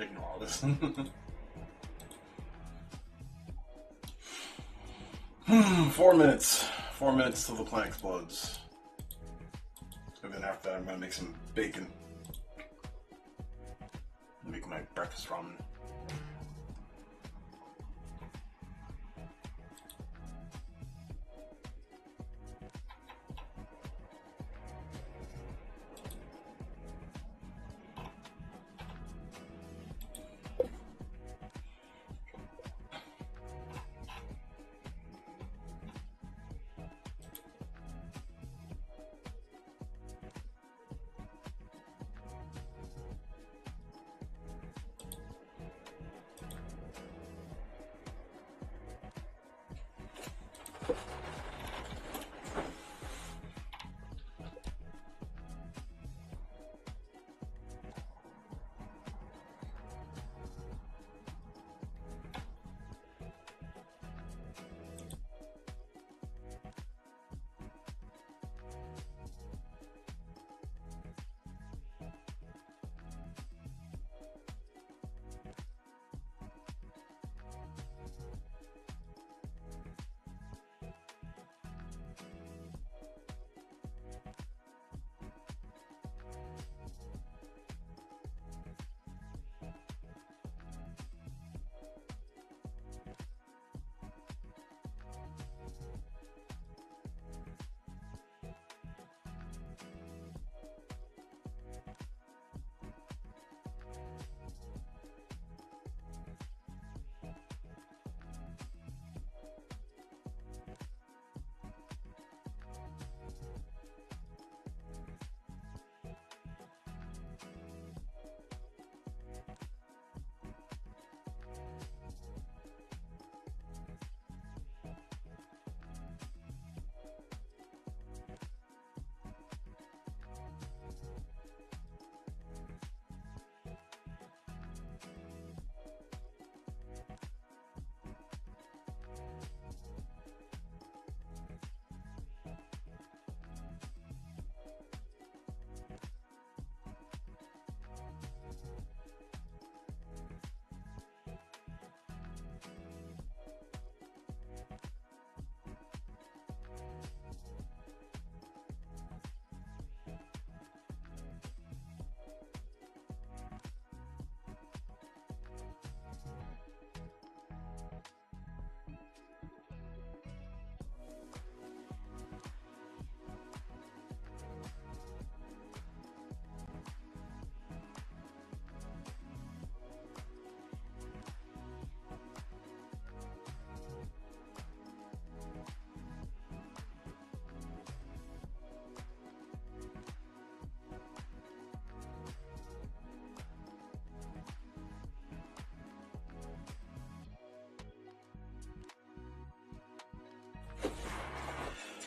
Ignore all this. 4 minutes. 4 minutes till the plant explodes. And then after that, I'm gonna make some bacon. Make my breakfast ramen.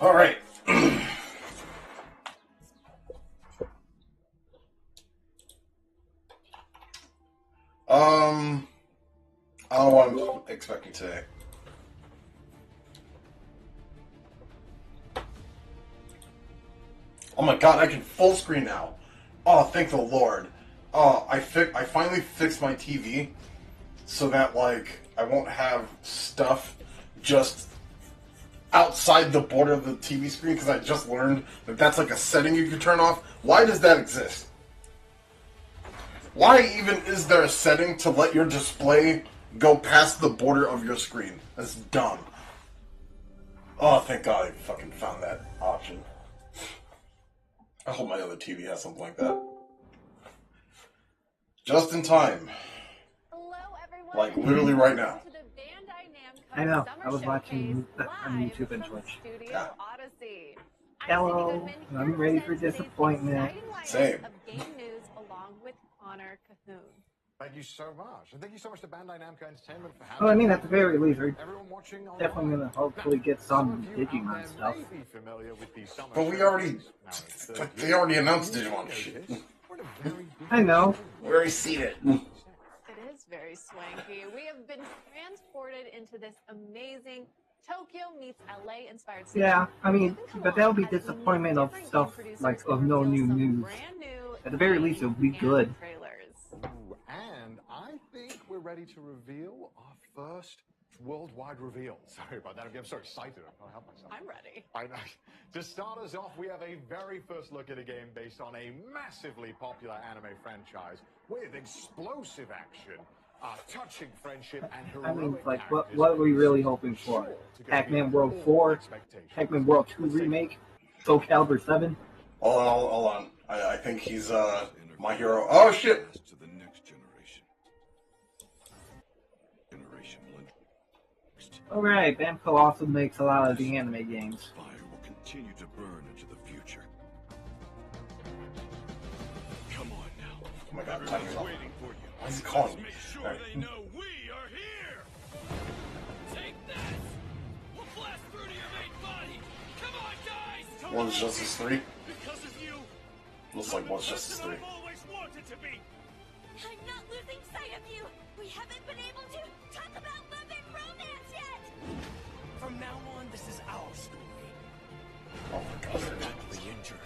All right. I don't know what I'm expecting today. Oh my god, I can full screen now. Oh, thank the Lord. Oh, I finally fixed my TV so that, like, I won't have stuff just outside the border of the TV screen, because I just learned that that's like a setting you can turn off. Why does that exist? Why even is there a setting to let your display go past the border of your screen? That's dumb. Oh, thank God I fucking found that option. I hope my other TV has something like that. Just in time. Hello, everyone. Like, literally right now. To the Bandai Namco I know. Summer I was watching Showcase on live YouTube and from Twitch. Studio Yeah. Odyssey. Hello. I'm I'm ready for disappointment. Same. Of game news along with Connor Cahoon. Thank you so much. And thank you so much to Bandai Namco Entertainment for having Well, I mean, me. at the very least, we're Everyone watching online. definitely going to hopefully get some Digimon stuff. May be familiar with the summer But we already... showcase. But they already announced Digimon shit. I know. We already seen it. It is very swanky. We have been transported into this amazing Tokyo meets LA inspired city. Yeah, I mean, but that'll be disappointment of stuff, like, of no new news. At the very least, it'll be good. Ooh, and I ready to reveal our first worldwide reveal. Sorry about that. I'm so excited. I can't help myself. I'm ready. I know. To start us off, we have a very first look at a game based on a massively popular anime franchise with explosive action, touching friendship, and I mean, heroic like, characters. what are we really hoping for? Sure to go Pac-Man beyond World all 4, expectations. Pac-Man World 2 remake, Soul Calibur 7. Hold on. I think he's my hero. Oh shit! To the next generation. Alright, Namco also makes a lot of the anime games. Fire will continue to burn into the future. Come on now. Oh my god, tiny Everyone's level. waiting for you. Why is he calling me? Make sure Alright. they know we are here. Take this. We'll blast through to your main body. Come on, guys. One's Justice 3? Because of you. Looks like one's Justice 3. I've always wanted to be. I'm not losing sight of you! We haven't been able to talk about love and romance yet! From now on, this is our story. Oh my god. Badly injured.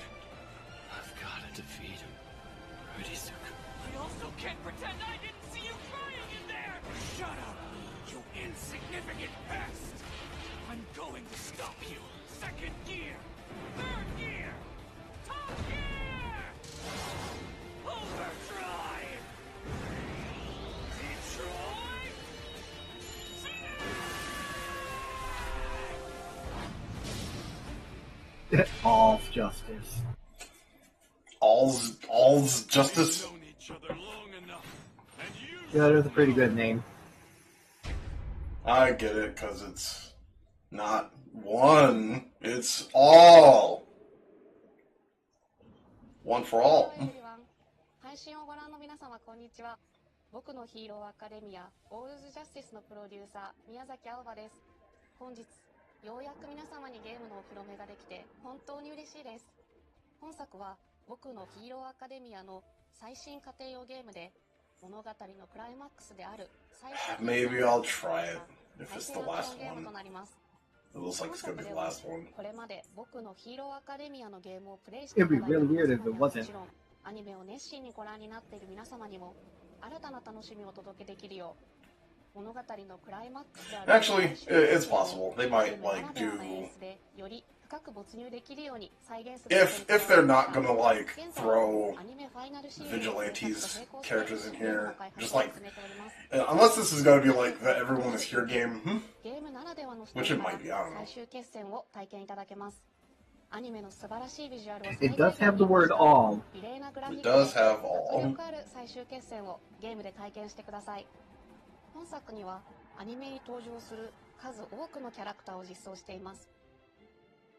I've got to defeat him pretty soon. I also can't pretend I didn't see you crying in there! Shut up, you insignificant pest! I'm going to stop you. Second gear! Third gear! Top gear! Overdrive! Detroit! All's justice. All's Justice? We've known each other long enough, and you Yeah, that's a pretty good name. I get it, because it's not one, it's all. One for all. 配信をご覧の皆様こんにちは。僕のヒーローアカデミアオールズジャスティスのプロデューサー宮崎青葉です。本日ようやく皆様にゲームのお披露目ができて本当に嬉しいです。本作は僕のヒーローアカデミアの最新家庭用ゲームで物語のクライマックスである最終 Maybe I'll try it if it's the last ゲーム one. となります。 It looks like it's gonna be the last one. これまで僕のヒーローアカデミアのゲームをプレイしてい It'd た be だいた really 皆 weird if 様 it にはも wasn't. ちろんアニメを熱心にご覧になっている皆様にも新たな楽しみをお届けできるよう物語のクライマックスである Actually, it's possible. They might, like, do... より深く没入できるように再現する If they're not gonna, like, throw Vigilante's characters in here, just like... Unless this is gonna be, like, the Everyone is Here game, which it might be, I don't know. 最終決戦を体験いただけます。アニメの素晴らしいビジュアルを It does have the word all. 美麗なグラフィッ It ク does で have 迫 all. 力ある最終決戦をゲームで体験してください。本作にはアニメに登場する数多くのキャラクターを実装しています。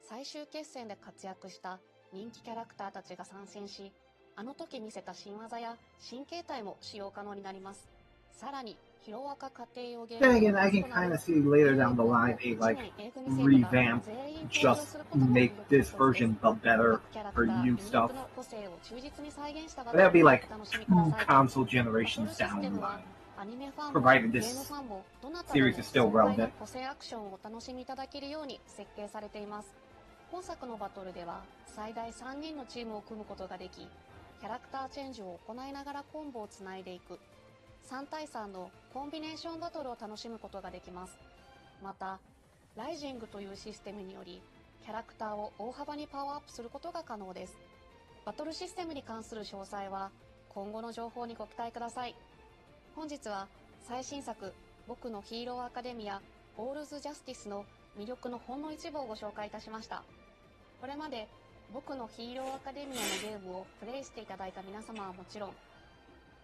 最終決戦で活躍した人気キャラクターたちが参戦し、あの時見せた新技や新形態も使用可能になります。さらにヒロアカ家庭用ゲーム Then again, I can kind of see later down the line they like revamp, just make this version the better for new stuff. But that'd be like 2 console generations down the line, provided this series is still relevant. 個性アクションをお楽しみいただけるように設計されています。本作のバトルでは最大3人のチームを組むことができ、キャラクターチェンジを行いながらコンボをつないでいく3対3のコンビネーションバトルを楽しむことができます。また、ライジングというシステムにより、キャラクターを大幅にパワーアップすることが可能です。バトルシステムに関する詳細は今後の情報にご期待ください。本日は最新作僕のヒーローアカデミアオールズジャスティスの魅力のほんの一部をご紹介いたしました。これまで僕のヒーローアカデミアのゲームをプレイしていただいた皆様はもちろん、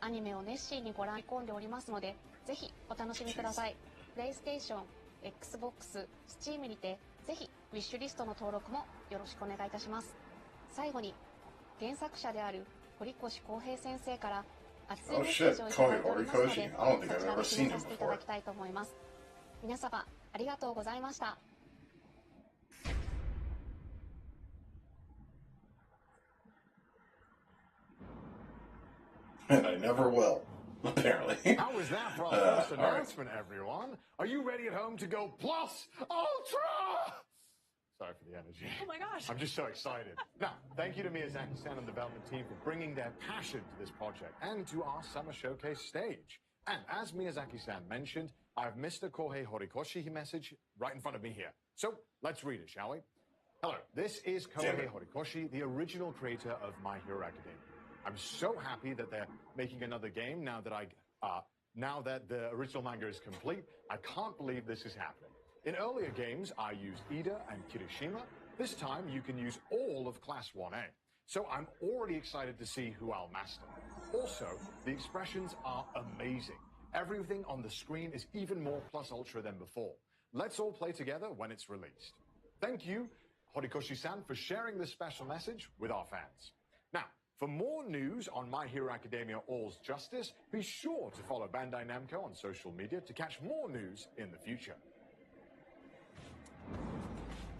アニメを熱心にご覧込んでおりますので、ぜひお楽しみください。プレイステーション、Xbox、Steam にて、ぜひウィッシュリストの登録もよろしくお願いいたします。最後に、原作者である堀越康平先生から熱いメッセージをいただいておりますので、そちらで決めさせていただきたいと思います。皆様、ありがとうございました。And I never will, apparently. How was that for our first announcement, everyone? Are you ready at home to go plus ultra? Sorry for the energy. Oh my gosh. I'm just so excited. Now, thank you to Miyazaki-san and the development team for bringing their passion to this project and to our summer showcase stage. And as Miyazaki-san mentioned, I have Mr. Kohei Horikoshi message right in front of me here. So let's read it, shall we? Hello, this is Kohei Horikoshi, the original creator of My Hero Academia. I'm so happy that they're making another game now that the original manga is complete. I can't believe this is happening. In earlier games, I used Ida and Kirishima. This time, you can use all of Class 1A. So I'm already excited to see who I'll master. Also, the expressions are amazing. Everything on the screen is even more plus ultra than before. Let's all play together when it's released. Thank you, Horikoshi-san, for sharing this special message with our fans. Now, for more news on My Hero Academia All's Justice, be sure to follow Bandai Namco on social media to catch more news in the future.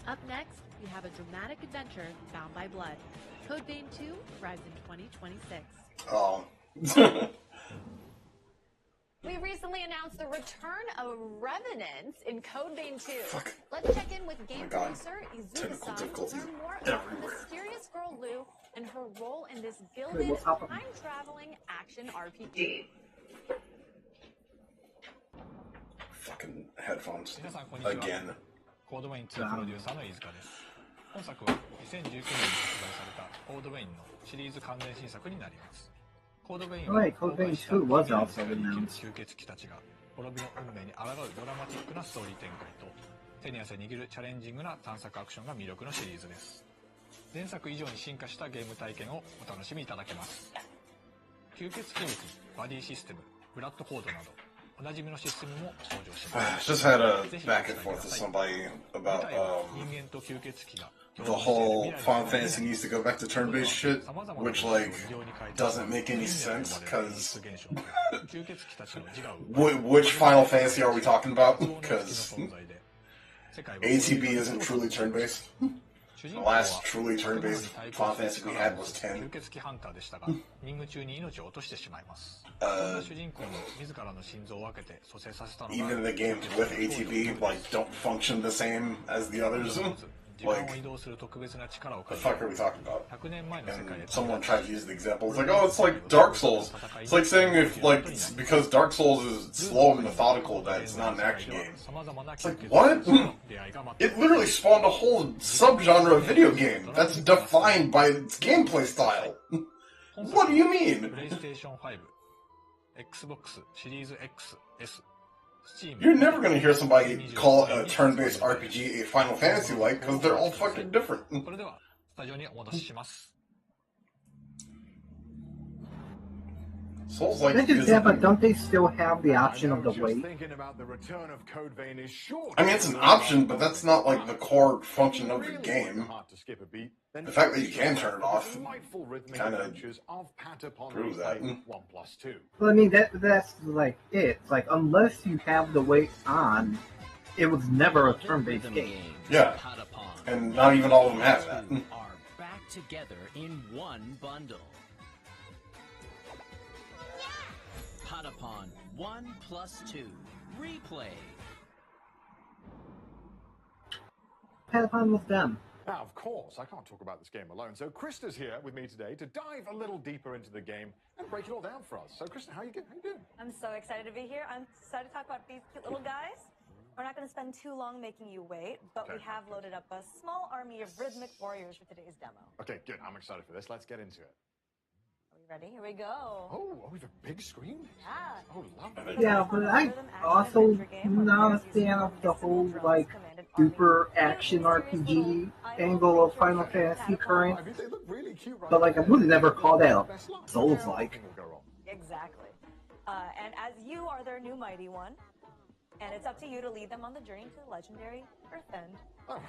Up next, we have a dramatic adventure bound by blood. Code Vein 2 arrives in 2026. Oh. We recently announced the return of Revenants in Code Vein 2. Let's check in with game producer Izuka-san to learn more about the mysterious girl Lou and her role in this gilded, time-traveling action RPG. Fucking headphones. Again. コードウェイン2プロデューサーの飯塚です。本作は2019年に発売されたコードウェインのシリーズ関連新作になります。コードウェインは公開した生きる吸血鬼たちが滅びの運命に抗うドラマチックなストーリー展開と手に汗握るチャレンジングな探索アクションが魅力のシリーズです。前作以上に進化したゲーム体験をお楽しみいただけます。吸血鬼撃、バディシステム、ブラッドコードなど Just had a back and forth with somebody about the whole Final Fantasy needs to go back to turn-based shit, which like doesn't make any sense because which Final Fantasy are we talking about? Because ATB isn't truly turn-based. The last truly turn-based Final Fantasy we had was 10. Even the games with ATB like don't function the same as the others. Like, the fuck are we talking about? And someone tried to use the example. It's like, oh, it's like Dark Souls. It's like saying if, like, because Dark Souls is slow and methodical, that it's not an action game. It's like, what? It literally spawned a whole subgenre of video game that's defined by its gameplay style. What do you mean? You're never gonna hear somebody call a turn-based RPG a Final Fantasy-like, because they're all fucking different. Souls like yeah, but don't they still have the option of the wait? I mean, it's an option, but that's not like the core function of the game. The fact that you can turn it off kind of proves that. Well, I mean, that's like it. It's like, unless you have the wait on, it was never a turn-based game. Yeah, and not even all of them have that. Are back together in one bundle. Patapon 1+2 Replay. Patapon was them. Now, of course, I can't talk about this game alone, so Krista's here with me today to dive a little deeper into the game and break it all down for us. So, Krista, how you doing? I'm so excited to be here. I'm excited to talk about these cute little guys. We're not going to spend too long making you wait, but we have loaded up a small army of rhythmic warriors for today's demo. Okay, good. I'm excited for this. Let's get into it. Ready? Here we go. Oh, we have a big screen? Yeah. Oh, lovely. Yeah, but I also not a fan of the whole, like, super action RPG angle of Final Fantasy current. They look really cute, right? But, like, I would never call that Souls-like. Exactly. And as you are their new mighty one, and it's up to you to lead them on the journey to the legendary Earthend. Oh.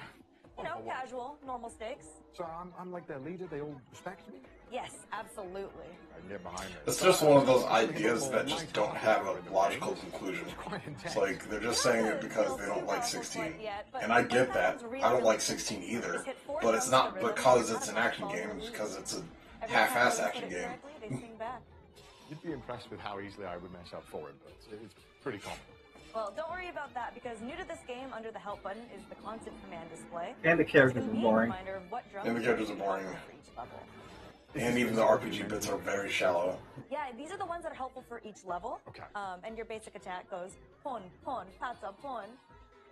You know, casual, normal stakes. So I'm like their leader, they all respect me? Yes, absolutely. I get behind it. It's just one of those ideas that just don't have a logical conclusion. It's like, they're just saying it because they don't like 16. And I get that. I don't like 16 either. But it's not because it's an action game, it's because it's a half-ass action game. You'd be impressed with how easily I would mess up for it, but it's pretty common. Well, don't worry about that, because new to this game, under the help button, is the constant command display. And the characters are boring. And the characters are boring. And even the RPG bits are very shallow. Yeah, these are the ones that are helpful for each level. Okay. And your basic attack goes pon, pon, pata, pon,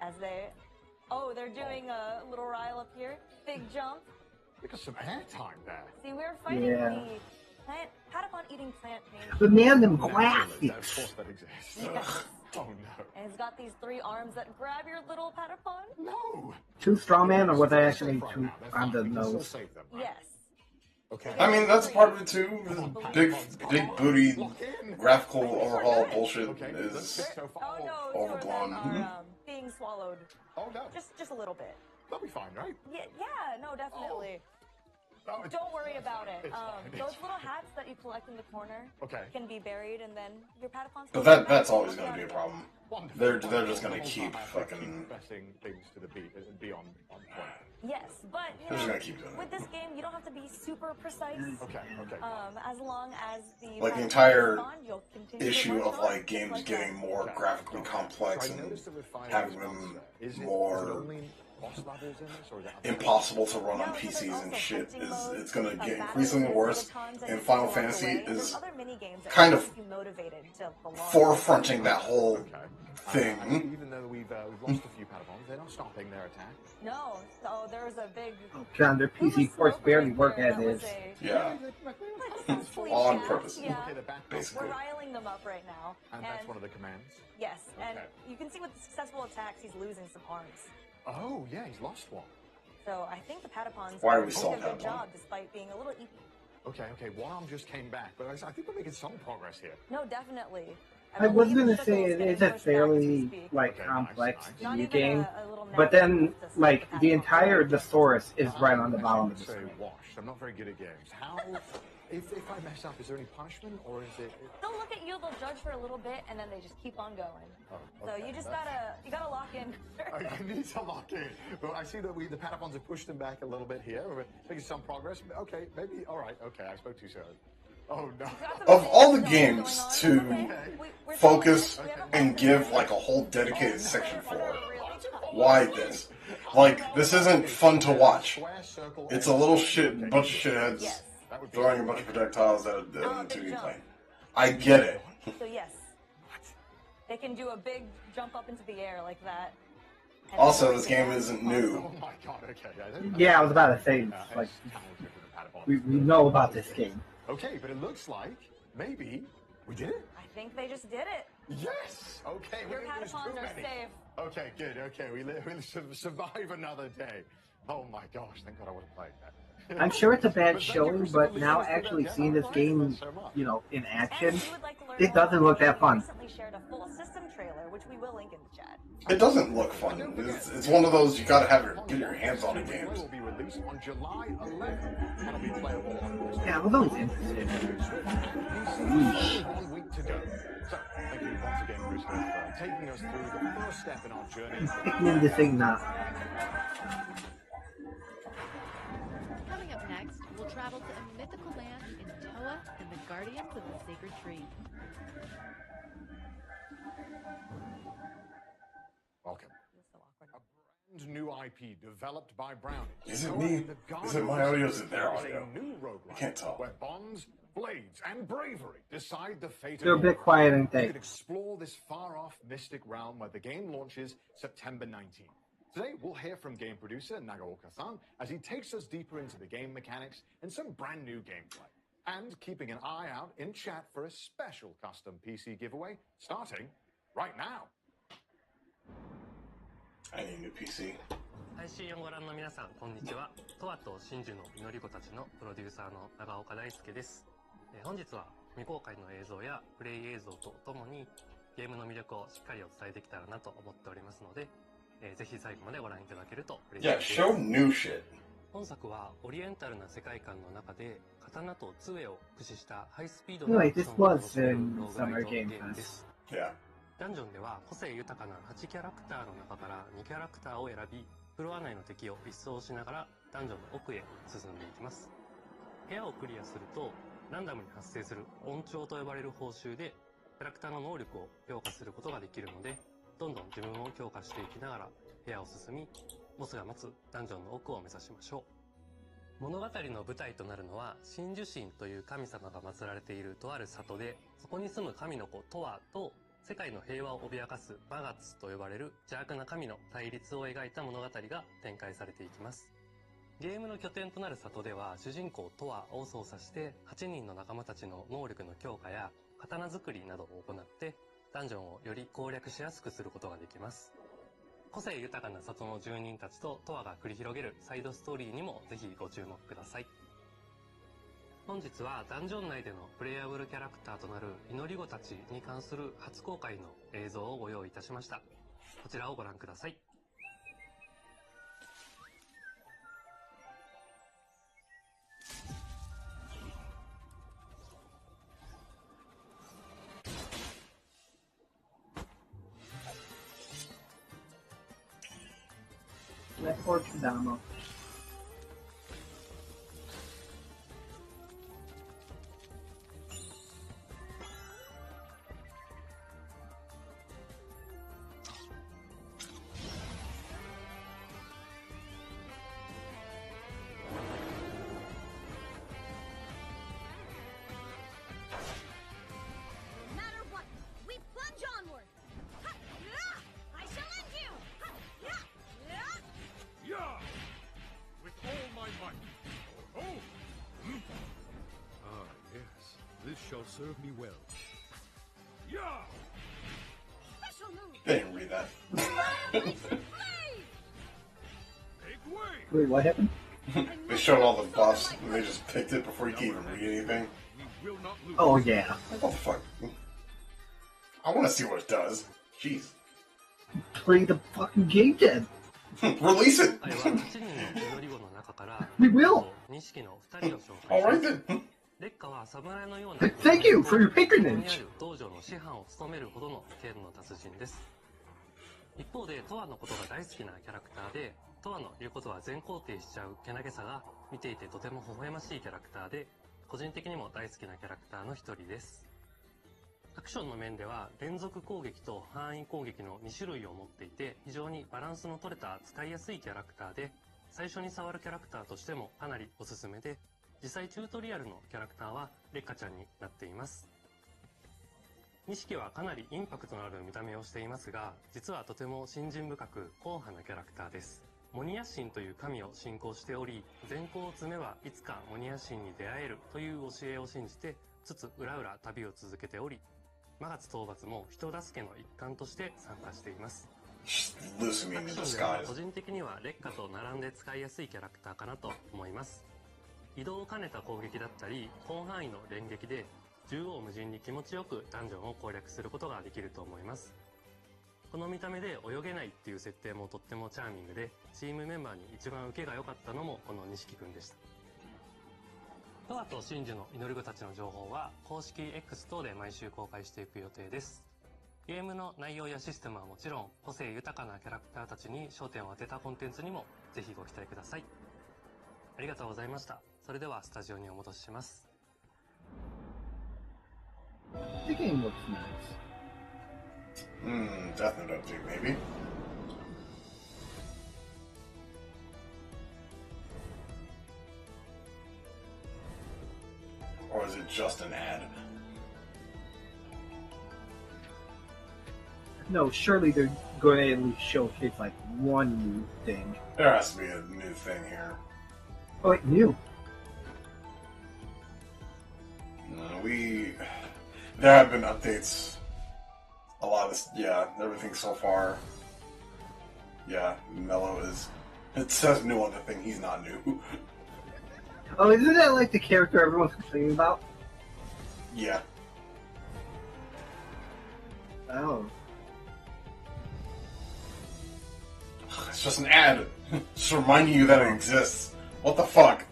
as they. Oh, they're doing a little rile up here. Big jump. Look at some airtime there. See, we're fighting the plant, Patapon eating plant pain. But man, them Of graphics. course that exists. Yes. Oh no. And it's got these 3 arms that grab your little Patapon. No. 2 straw man, or was I actually 2 on the nose? Save them, right? Yes. Okay. I mean, that's part of it too. Big booty graphical overhaul bullshit is Oh no, overblown. 2 of them are being swallowed. Oh no. Just a little bit. That'll be fine, right? Yeah, no, definitely. Oh, it's- Don't worry about it. It's fine, it's Those little hats that you collect in the corner can be buried, and then your Patapons. But that's always going to be a problem. Wonderful. They're just going to keep fucking. Pressing things to the beat and be on point. Yes, but you They're just know, gonna keep doing it. with this game, you don't have to be super precise. Okay. As long as the Like the Patapons entire respond, you'll continue to issue march of on, like games like getting that. more graphically complex and having them more impossible to run on PCs and shit it's going to get increasingly worse, and Final Fantasy is kind of forefronting that whole thing. Even though we've lost a few Patapons, they're not stopping their attack. No, so there's a big. John, their PC ports barely work as is. Yeah. On purpose. Yeah. Basically. We're riling them up right now. And that's one of the commands? Yes, and you can see with the successful attacks, he's losing some arms. Oh, yeah, he's lost one. So I think the Patapons Why are we did still a good Patapon? job despite being a little eepy. Okay, one arm just came back, but I think we're making some progress here. No, definitely. I was gonna say it is a fairly like complex new game, but then like the entire thesaurus is right on the bottom of the screen. Washed. I'm not very good at games. How? If I mess up, is there any punishment, or is it? They'll look at you, they'll judge for a little bit, and then they just keep on going. Oh, So you just gotta lock in. I need to lock in. Well, I see that the Patapons have pushed them back a little bit here. We're making some progress. Okay, maybe. All right. Okay, I spoke too soon. Oh no. Of all the games to focus and give like a whole dedicated section for, why this? Like, this isn't fun to watch. It's a little bunch of shitheads throwing a bunch of projectiles at a 2D plane. I get it. So yes, they can do a big jump up into the air like that. And Also, this game isn't new. Oh my god. Okay. Yeah, I was about to say, like, we know about this game. Okay, but it looks like maybe we did it. I think they just did it. Yes. Okay. Your we didn't lose Patapons too are many. safe. Okay, good. Okay, we survive another day. Oh my gosh! Thank God I wasn't playing that. I'm sure it's a bad showing, but now actually seeing this game, you know, in action, it doesn't look that fun. Recently shared a full system trailer, which we will link in the chat. It doesn't look fun. It's one of those you gotta get your hands on the games. Will be released on July 11th. That'll be playable on PlayStation. Yeah, I was always interested. One week to go. So, thank you once again, Bruce, for taking us through the first step in our journey. In the thing now. Coming up next, we'll travel to a mythical land in Toa and the Guardians of the Sacred Tree. Welcome. A brand new IP developed by Brownie. Is it me? Is it my audio? Is it their audio? I can't tell. Where bonds, blades, and bravery decide the fate They're a of bit quiet, ain't You they? can explore this far-off mystic realm where the game launches September 19th. Today, we'll hear from game producer Nagaoka-san as he takes us deeper into the game mechanics and some brand new gameplay. And keeping an eye out in chat for a special custom PC giveaway starting right now. I need a new PC. 配信をご覧の皆さん、こんにちは。トワと真珠の祈り子たちのプロデューサーの長岡大輔です。本日は未公開の映像やプレイ映像とともにゲームの魅力をしっかりお伝えできたらなと思っておりますので、ぜひ最後までご覧いただけると嬉しい Yeah, です。show new shit. 本作はオリエンタルな世界観の中で刀と杖を駆使したハイスピード Anyway, なアク this ションを was 楽しめる in ローグライ Summer ト Game ゲームで Pass. す。 Yeah. ダンジョンでは個性豊かな8キャラクターの中から2キャラクターを選び、フロア内の敵を一掃しながらダンジョンの奥へ進んでいきます。部屋をクリアすると、ランダムに発生する音調と呼ばれる報酬で、キャラクターの能力を強化することができるので、どんどん自分を強化していきながら部屋を進み、ボスが待つダンジョンの奥を目指しましょう。物語の舞台となるのは真珠神という神様が祀られているとある里で、そこに住む神の子トワと世界の平和を脅かすマガツと呼ばれる邪悪な神の対立を描いた物語が展開されていきます。ゲームの拠点となる里では主人公トワを操作して8人の仲間たちの能力の強化や刀作りなどを行ってダンジョンをより攻略しやすくすることができます。個性豊かな里の住人たちとトワが繰り広げるサイドストーリーにもぜひご注目ください。本日はダンジョン内でのプレイヤブルキャラクターとなる祈り子たちに関する初公開の映像をご用意いたしました。こちらをご覧ください。Left forward to Damo. Shall serve me well. Yeah. I didn't read that. Wait, what happened? They showed all the buffs and they just picked it before you can even read anything. Oh yeah. What the fuck? I want to see what it does. Jeez. Play the fucking game then. Release it. We will. Alright then. Thank you for your patronage. 道場の師範を務めるほどの剣の達人です。一方でトワのことが大好きなキャラクターで、トワの言うことは全肯定しちゃうけなげさが見ていてとても微笑ましいキャラクターで、個人的にも大好きなキャラクターの一人です。アクションの面では連続攻撃と範囲攻撃の2種類を持っていて、非常にバランスの取れた使いやすいキャラクターで、最初に触るキャラクターとしてもかなりおすすめで、実際チュートリアルのキャラクターはレッカちゃんになっています。錦はかなりインパクトのある見た目をしていますが、実はとても信心深く硬派なキャラクターです。モニア神という神を信仰しており、善行を積めばいつかモニア神に出会えるという教えを信じて、つつ裏々旅を続けており、マガツ討伐も人助けの一環として参加しています。アクションでは個人的にはレッカと並んで使いやすいキャラクターかなと思います。移動を兼ねた攻撃だったり、広範囲の連撃で縦横無尽に気持ちよくダンジョンを攻略することができると思います。この見た目で泳げないっていう設定もとってもチャーミングで、チームメンバーに一番受けが良かったのもこの錦くんでした。トワと真珠の祈り子たちの情報は公式 X 等で毎週公開していく予定です。ゲームの内容やシステムはもちろん、個性豊かなキャラクターたちに焦点を当てたコンテンツにもぜひご期待ください。ありがとうございました。それではスタジオにお戻しします。The game looks nice. Death Note update, maybe. Or is it just an ad? No, surely they're going to at least showcase like one new thing. There has to be a new thing here. Oh, wait, new? There have been updates. A lot of, everything so far. Yeah, Mello is. It says new on the thing, he's not new. Oh, isn't that like the character everyone's complaining about? Yeah. Oh. It's just an ad. Just reminding you that it exists. What the fuck?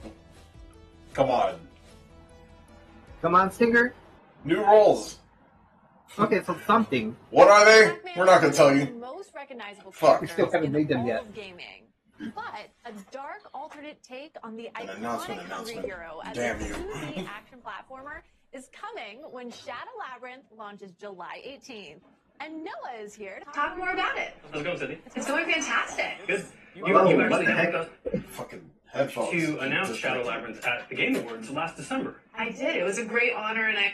Come on. Come on, Stinger. New roles. Okay, so something. What are they? We're not gonna tell you. Most recognizable Fuck. We still haven't made them yet. Gaming. But a dark alternate take on the An iconic Hungry Hero as Damn a you. 2D action platformer is coming when Shadow Labyrinth launches July 18th. And Noah is here to talk more about it. How's it going, Sydney? It's going fantastic. Good. You actually Fucking Headphones. to announce Shadow Labyrinth at the Game Awards last December. I did. It was a great honor, and I'm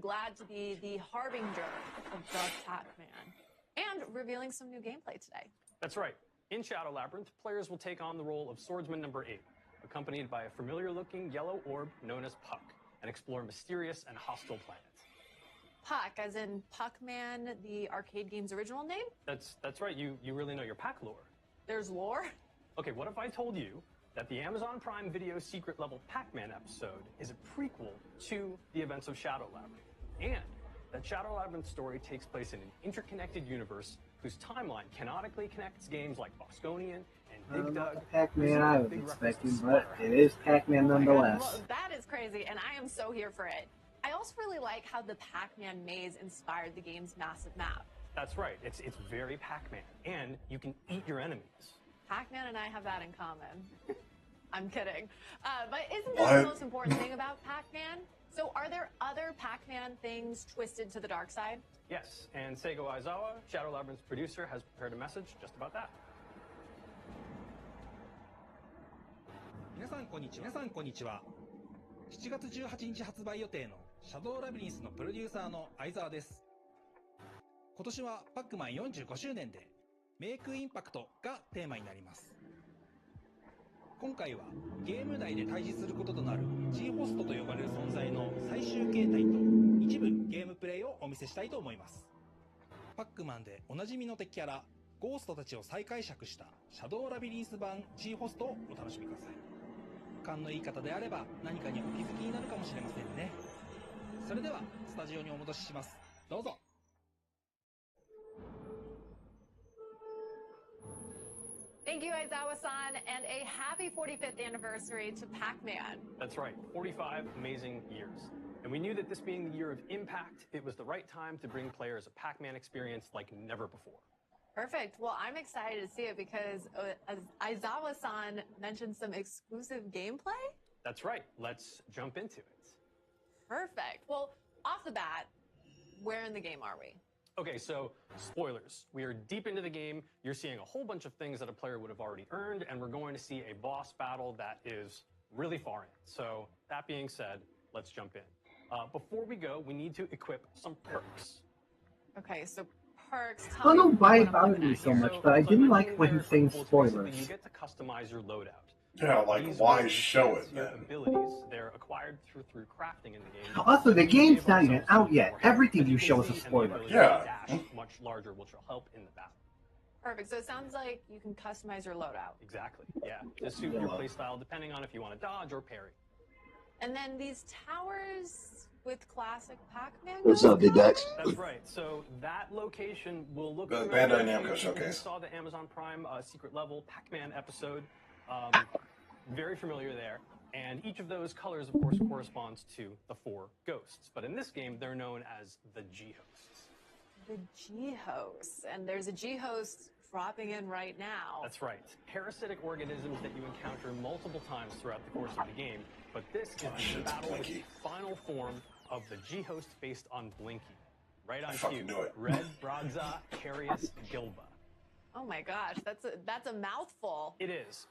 glad to be the harbinger of the Pac-Man and revealing some new gameplay today. That's right. In Shadow Labyrinth, players will take on the role of Swordsman number 8, accompanied by a familiar-looking yellow orb known as Puck, and explore mysterious and hostile planets. Puck, as in Puck-Man, the arcade game's original name? That's right. You really know your Pac lore. There's lore? Okay, what if I told you that the Amazon Prime Video secret level Pac-Man episode is a prequel to the events of Shadow Labyrinth, and that Shadow Labyrinth's story takes place in an interconnected universe whose timeline canonically connects games like Bosconian and Dig Dug. Pac-Man I was expecting, but it is Pac-Man nonetheless. Well, that is crazy, and I am so here for it. I also really like how the Pac-Man maze inspired the game's massive map. That's right. It's very Pac-Man, and you can eat your enemies. Pac-Man and I have that in common. I'm kidding. But isn't that the most important thing about Pac-Man? So are there other Pac-Man things twisted to the dark side? Yes, and Seigo Aizawa, Shadow Labyrinth's producer, has prepared a message just about that. 皆さんこんにちは。7月18日発売予定のシャドウラビリンスのプロデューサーの相沢です。今年はパックマン45周年でメイクインパクトがテーマになります。今回はゲーム内で対峙することとなる G ホストと呼ばれる存在の最終形態と一部ゲームプレイをお見せしたいと思います。パックマンでおなじみの敵キャラゴーストたちを再解釈したシャドウラビリンス版 G ホストをお楽しみください。勘のいい方であれば何かにお気づきになるかもしれませんね。それではスタジオにお戻しします。どうぞ。Thank you, Aizawa-san, and a happy 45th anniversary to Pac-Man. That's right, 45 amazing years. And we knew that this being the year of impact, it was the right time to bring players a Pac-Man experience like never before. Perfect. Well, I'm excited to see it because Aizawa-san mentioned some exclusive gameplay. That's right. Let's jump into it. Perfect. Well, off the bat, where in the game are we? Okay, so spoilers. We are deep into the game. You're seeing a whole bunch of things that a player would have already earned, and we're going to see a boss battle that is really far in. So that being said, let's jump in. Before we go, we need to equip some perks. Okay, so perks. I don't know why it bothered me so much, but I didn't like when saying spoilers. You get to customize your loadout. Yeah, like why show it then? Abilities, they're acquired through crafting in the game. Also, the game's not even out yet. Everything you show is a spoiler. Yeah. Much larger, which will help in the battle. Perfect. So it sounds like you can customize your loadout. Exactly. Yeah. To suit your playstyle, depending on if you want to dodge or parry. And then these towers with classic Pac-Man. What's up, Big Dex? That's right. So that location will look. The Bandai Namco showcase. You saw the Amazon Prime secret level Pac-Man episode. Very familiar there. And each of those colors, of course, corresponds to the 4 ghosts. But in this game, they're known as the G-hosts. The G-hosts. And there's a G-host dropping in right now. That's right. Parasitic organisms that you encounter multiple times throughout the course of the game. But this is the battle with the final form of the G-host based on Blinky. Right on cue. Red, Brogza, Carius, Gilba. Oh my gosh, that's a mouthful. It is.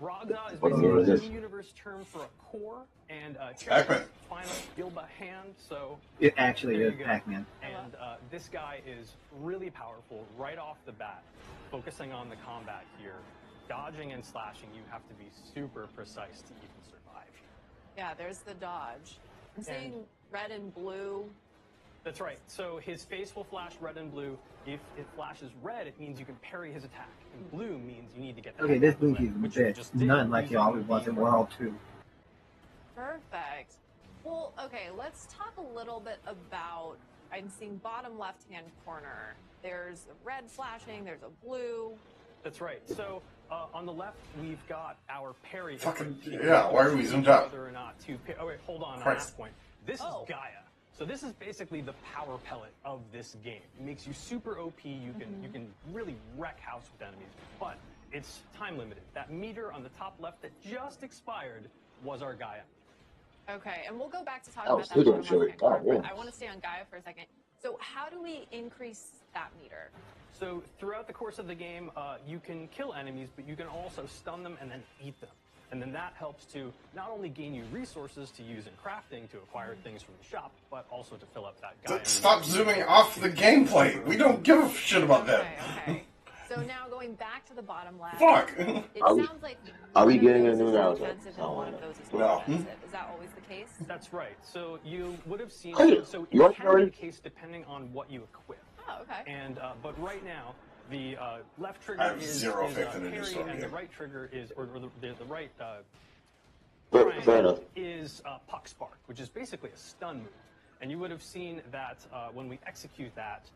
Brogza is basically a universe term for a core, and Carius final Gilba hand. So it actually is Pac-Man. And this guy is really powerful right off the bat. Focusing on the combat here, dodging and slashing, you have to be super precise to even survive. Yeah, there's the dodge. I'm seeing red and blue. That's right. So his face will flash red and blue. If it flashes red, it means you can parry his attack. And blue means you need to get that. Okay, this Blinky's a bit none like it always was in World 2. Perfect. Well, okay, let's talk a little bit about, I'm seeing bottom left-hand corner. There's a red flashing, there's a blue. That's right. So on the left, we've got our parry. Fucking, yeah, why are we zoomed out? Whether or not to oh, wait, hold on Christ. that point. This is Gaia. So this is basically the power pellet of this game. It makes you super OP. You can really wreck house with enemies, but it's time limited. That meter on the top left that just expired was our Gaia. Okay, and we'll go back to talk Oh, about still that. don't show it. Oh, yeah. I want to stay on Gaia for a second. So how do we increase that meter? So throughout the course of the game, you can kill enemies, but you can also stun them and then eat them. And then that helps to not only gain you resources to use in crafting to acquire things from the shop, but also to fill up that guy. Stop zooming off the gameplay. We don't give a shit about that. Okay. So now going back to the bottom left. Fuck. It sounds like Are we getting a new one of those is router? expensive and one of those is No. more expensive. Is that always the case? That's right. So you would have seen. Hey, So you it want can be to- the case depending on what you equip. Oh, okay. And but right now, the left trigger I have is zero faith in a parry, new Storm and the game. right trigger is, or the right Fair enough. is Puck Spark, which is basically a stun move. And you would have seen that when we execute that,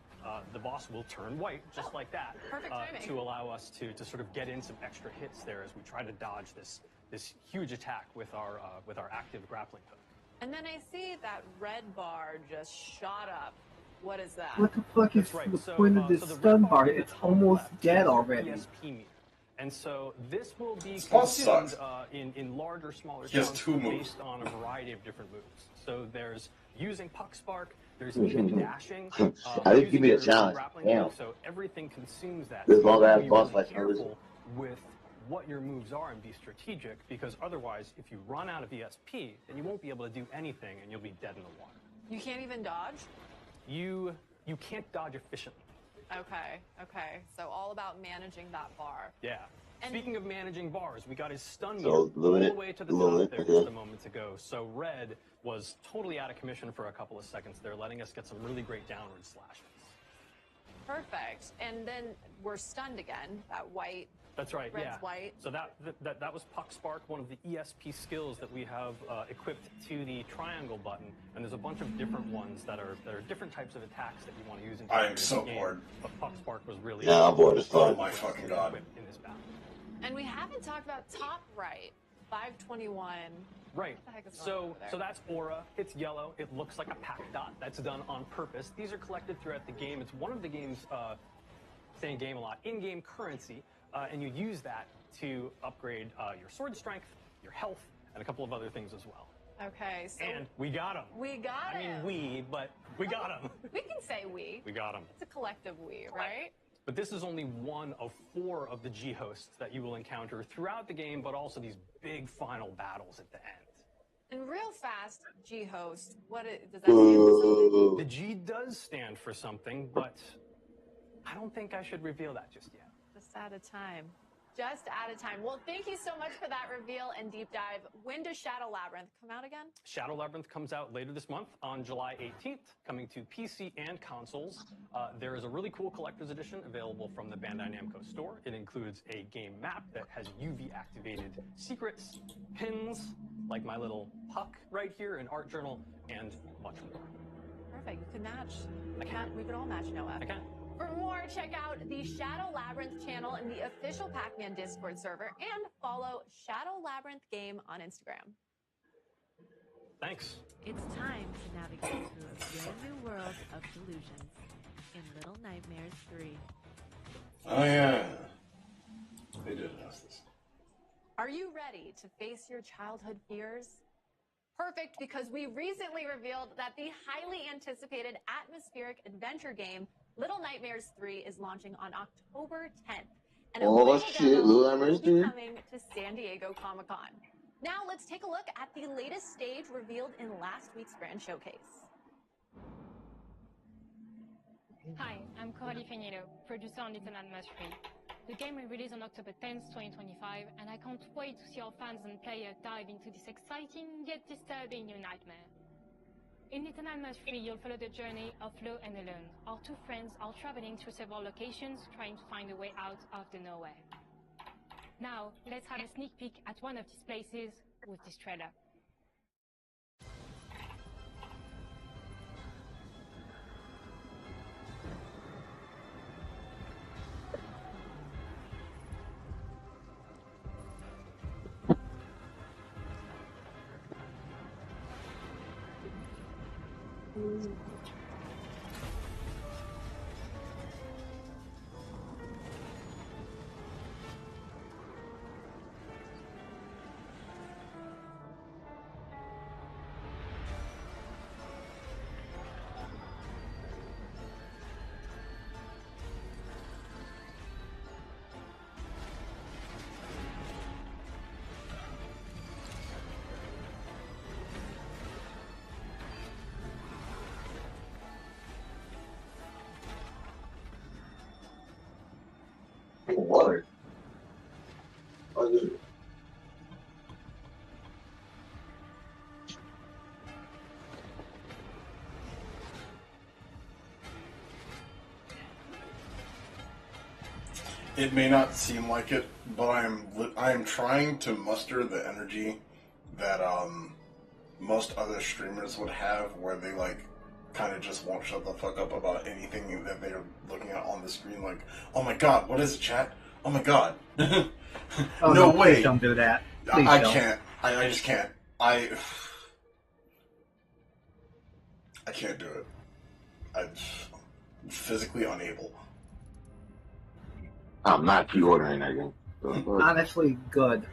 the boss will turn white, just like that, Perfect timing. to allow us to sort of get in some extra hits there as we try to dodge this huge attack with our active grappling hook. And then I see that red bar just shot up. What is that? What the fuck is That's right. the So, point of so this the red stun bar bar? is It's almost left. dead It's already. ESP meter. And so this will be This boss consumed sucks. in larger, smaller He has chunks 2 moves. based on a variety of different moves. So there's using Puck Spark, there's even dashing. I didn't give me a using your challenge. grappling Damn. hook, so everything consumes that. This So you long have to ass be boss really fight, no reason. careful with what your moves are and be strategic, because otherwise, if you run out of ESP, then you won't be able to do anything and you'll be dead in the water. You can't even dodge? You can't dodge efficiently. Okay. So all about managing that bar. Yeah. And- Speaking of managing bars, we got his stun So, meter all limit- the way to the limit, top there okay. just a moment ago. So red was totally out of commission for a couple of seconds there, letting us get some really great downward slashes. Perfect. And then we're stunned again. That white. That's right, Red's yeah. white. So that was Puck Spark, one of the ESP skills that we have equipped to the triangle button, and there's a bunch of different ones that are different types of attacks that you want to use in I am so game. bored. But Puck Spark was really Yeah, I'm bored as Oh fuck. my fucking god. equipped in this battle. And we haven't talked about top right. 521. Right. What the heck is going on So over there? so that's aura. It's yellow. It looks like a pack dot. That's done on purpose. These are collected throughout the game. It's one of the game's saying game a lot, in-game currency, and you use that to upgrade your sword strength, your health, and a couple of other things as well. Okay, so And we got him. we got I mean, him. but we got him. We can say we. We got him. It's a collective we, right? But this is only one of 4 of the G hosts that you will encounter throughout the game, but also these big final battles at the end. And real fast, G-host, does that stand for something? The G does stand for something, but I don't think I should reveal that just yet. Just at a time. Just at a time. Well, thank you so much for that reveal and deep dive. When does Shadow Labyrinth come out again? Shadow Labyrinth comes out later this month on July 18th, coming to PC and consoles. There is a really cool collector's edition available from the Bandai Namco store. It includes a game map that has UV-activated secrets, pins, like my little puck right here, an art journal, and much more. Perfect. You can match. I can. We can all match Noah. I can. For more, check out the Shadow Labyrinth channel in the official Pac-Man Discord server and follow Shadow Labyrinth Game on Instagram. Thanks. It's time to navigate through a brand new world of delusions in Little Nightmares 3. Oh yeah. They did announce this. Are you ready to face your childhood fears? Perfect, because we recently revealed that the highly anticipated atmospheric adventure game Little Nightmares 3 is launching on October 10th. And a Oh beta shit, demo Little Nightmares will be 3? coming to San Diego Comic-Con. Now let's take a look at the latest stage revealed in last week's brand showcase. Hi, I'm Coralie Feniello, producer on Little Nightmares 3. The game will release on October 10th, 2025, and I can't wait to see our fans and players dive into this exciting yet disturbing new nightmare. In Little Nightmares 3, you'll follow the journey of Flo and Alone. Our 2 friends are traveling through several locations, trying to find a way out of the nowhere. Now, let's have a sneak peek at one of these places with this trailer. water. It may not seem like it, but I am trying to muster the energy that most other streamers would have, where they like kind of just won't shut the fuck up about anything that they're looking at on the screen. Like, oh my god, what is it, chat? Oh my god. Oh, no way. Please don't do that. I can't. I just can't. I can't do it. I'm physically unable. I'm not pre-ordering that game. Honestly, good.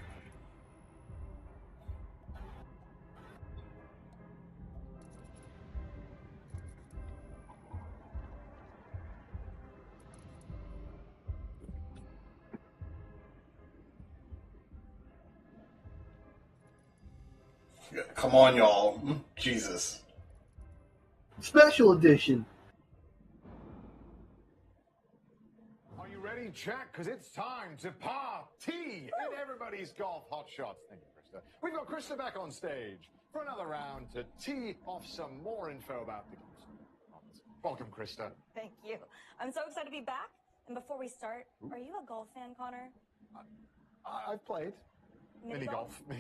Come on, y'all. Jesus. Special edition. Are you ready, chat? Because it's time to party in everybody's golf hot shots. Thank you, Krista. We've got Krista back on stage for another round to tee off some more info about the games. Welcome, Krista. Thank you. I'm so excited to be back. And before we start, are you a golf fan, Connor? I've played. Mini golf. I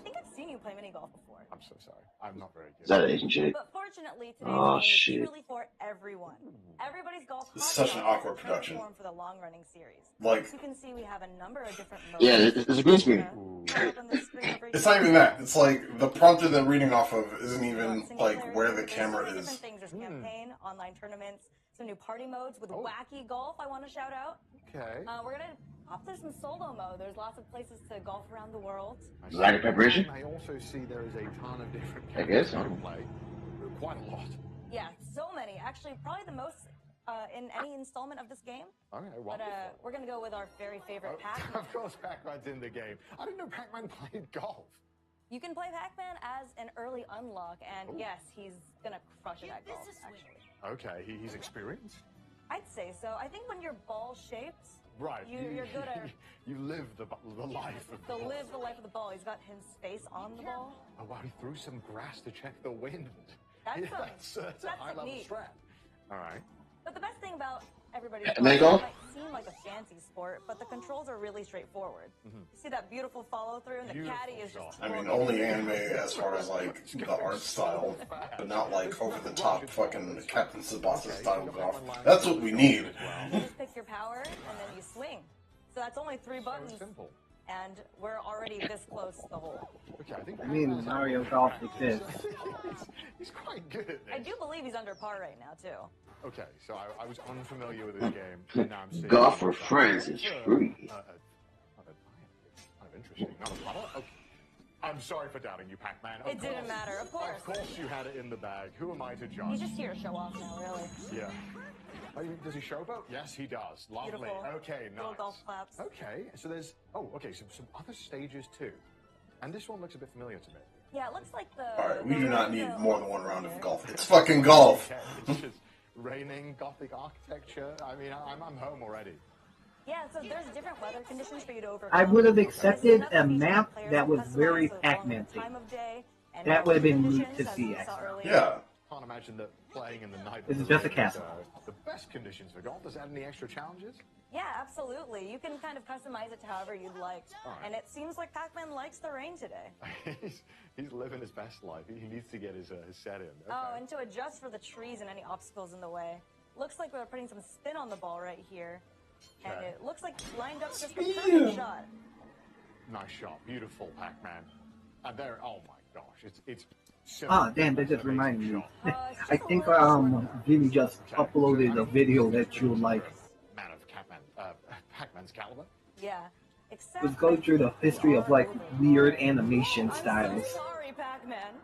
think I've seen you play mini golf before. I'm so sorry. I'm not very good. Is that an Asian chick? But fortunately, today's game is truly for everyone. Everybody's golf It's such an awkward production. For the long-running series. Like, you can see, we have a number of different modes. Yeah, it's a green screen. it's not even that. It's like the prompter they're reading off of isn't even like where the camera is. Different things. There's campaign, online tournaments, some new party modes with wacky golf. I want to shout out. Okay. We're gonna opt for some solo mode. There's lots of places to golf around the world. Lack of preparation? I also see there is a ton of different I guess. games to play. Quite a lot. Yeah, so many. Actually, probably the most in any installment of this game. Okay, but we're gonna go with our very favorite Pac-Man. Of course, Pac-Man's in the game. I didn't know Pac-Man played golf. You can play Pac-Man as an early unlock, and yes, he's gonna crush it at golf, actually. Okay, he's experienced? I'd say so. I think when you're ball-shaped, right, you're good at... You live the life of the ball. live the life of the ball. He's got his face on the ball. Oh, wow, he threw some grass to check the wind. That's a high-level strat. All right. But the best thing about everybody's golf might seem like a fancy sport, but the controls are really straightforward. You see that beautiful follow-through, and the caddy is just... I mean, only anime as far as like the art style, but not like over-the-top fucking Captain Tsubasa style golf. That's what we need. You just pick your power, and then you swing. So that's only 3 buttons. So simple. And we're already this close to the hole. Okay, I mean, Mario Golf exists. He's quite good at this. I do believe he's under par right now, too. Okay, so I was unfamiliar with this game, and now I'm seeing... Golf for friends is free. Kind of interesting. Not a puddle? Okay. I'm sorry for doubting you, Pac-Man. It didn't matter, of course. Of course you had it in the bag. Who am I to judge? He's just here to show off now, really. Yeah. Does he showboat? Yes, he does. Lovely. Beautiful. Okay, nice. Little golf claps. Okay, so there's... Oh, okay, so some other stages, too. And this one looks a bit familiar to me. Yeah, it looks like the... Alright, we do not need more than one round of golf. It's fucking golf! Okay, it's just raining, gothic architecture. I mean, I'm home already. Yeah, so there's different weather conditions for you to overcome. I would have accepted a map that was very Pac-Man themed. That would have been neat to see, actually. Yeah. Can't imagine that playing in the night... This is just a castle. The best conditions for golf. Does it add any extra challenges? Yeah, absolutely. You can kind of customize it to however you'd like. Right. And it seems like Pac-Man likes the rain today. he's living his best life. He needs to get his set in. Okay. Oh, and to adjust for the trees and any obstacles in the way. Looks like we're putting some spin on the ball right here. Okay. And it looks like lined up just a perfect shot. Nice shot. Beautiful, Pac-Man. And there, oh my gosh, it's Ah, damn, that just reminded me. I think Jimmy just uploaded a video that you like. Man of Pac-Man's caliber? Yeah. Let's go through the history of like weird animation styles. I'm so sorry, Pac-Man.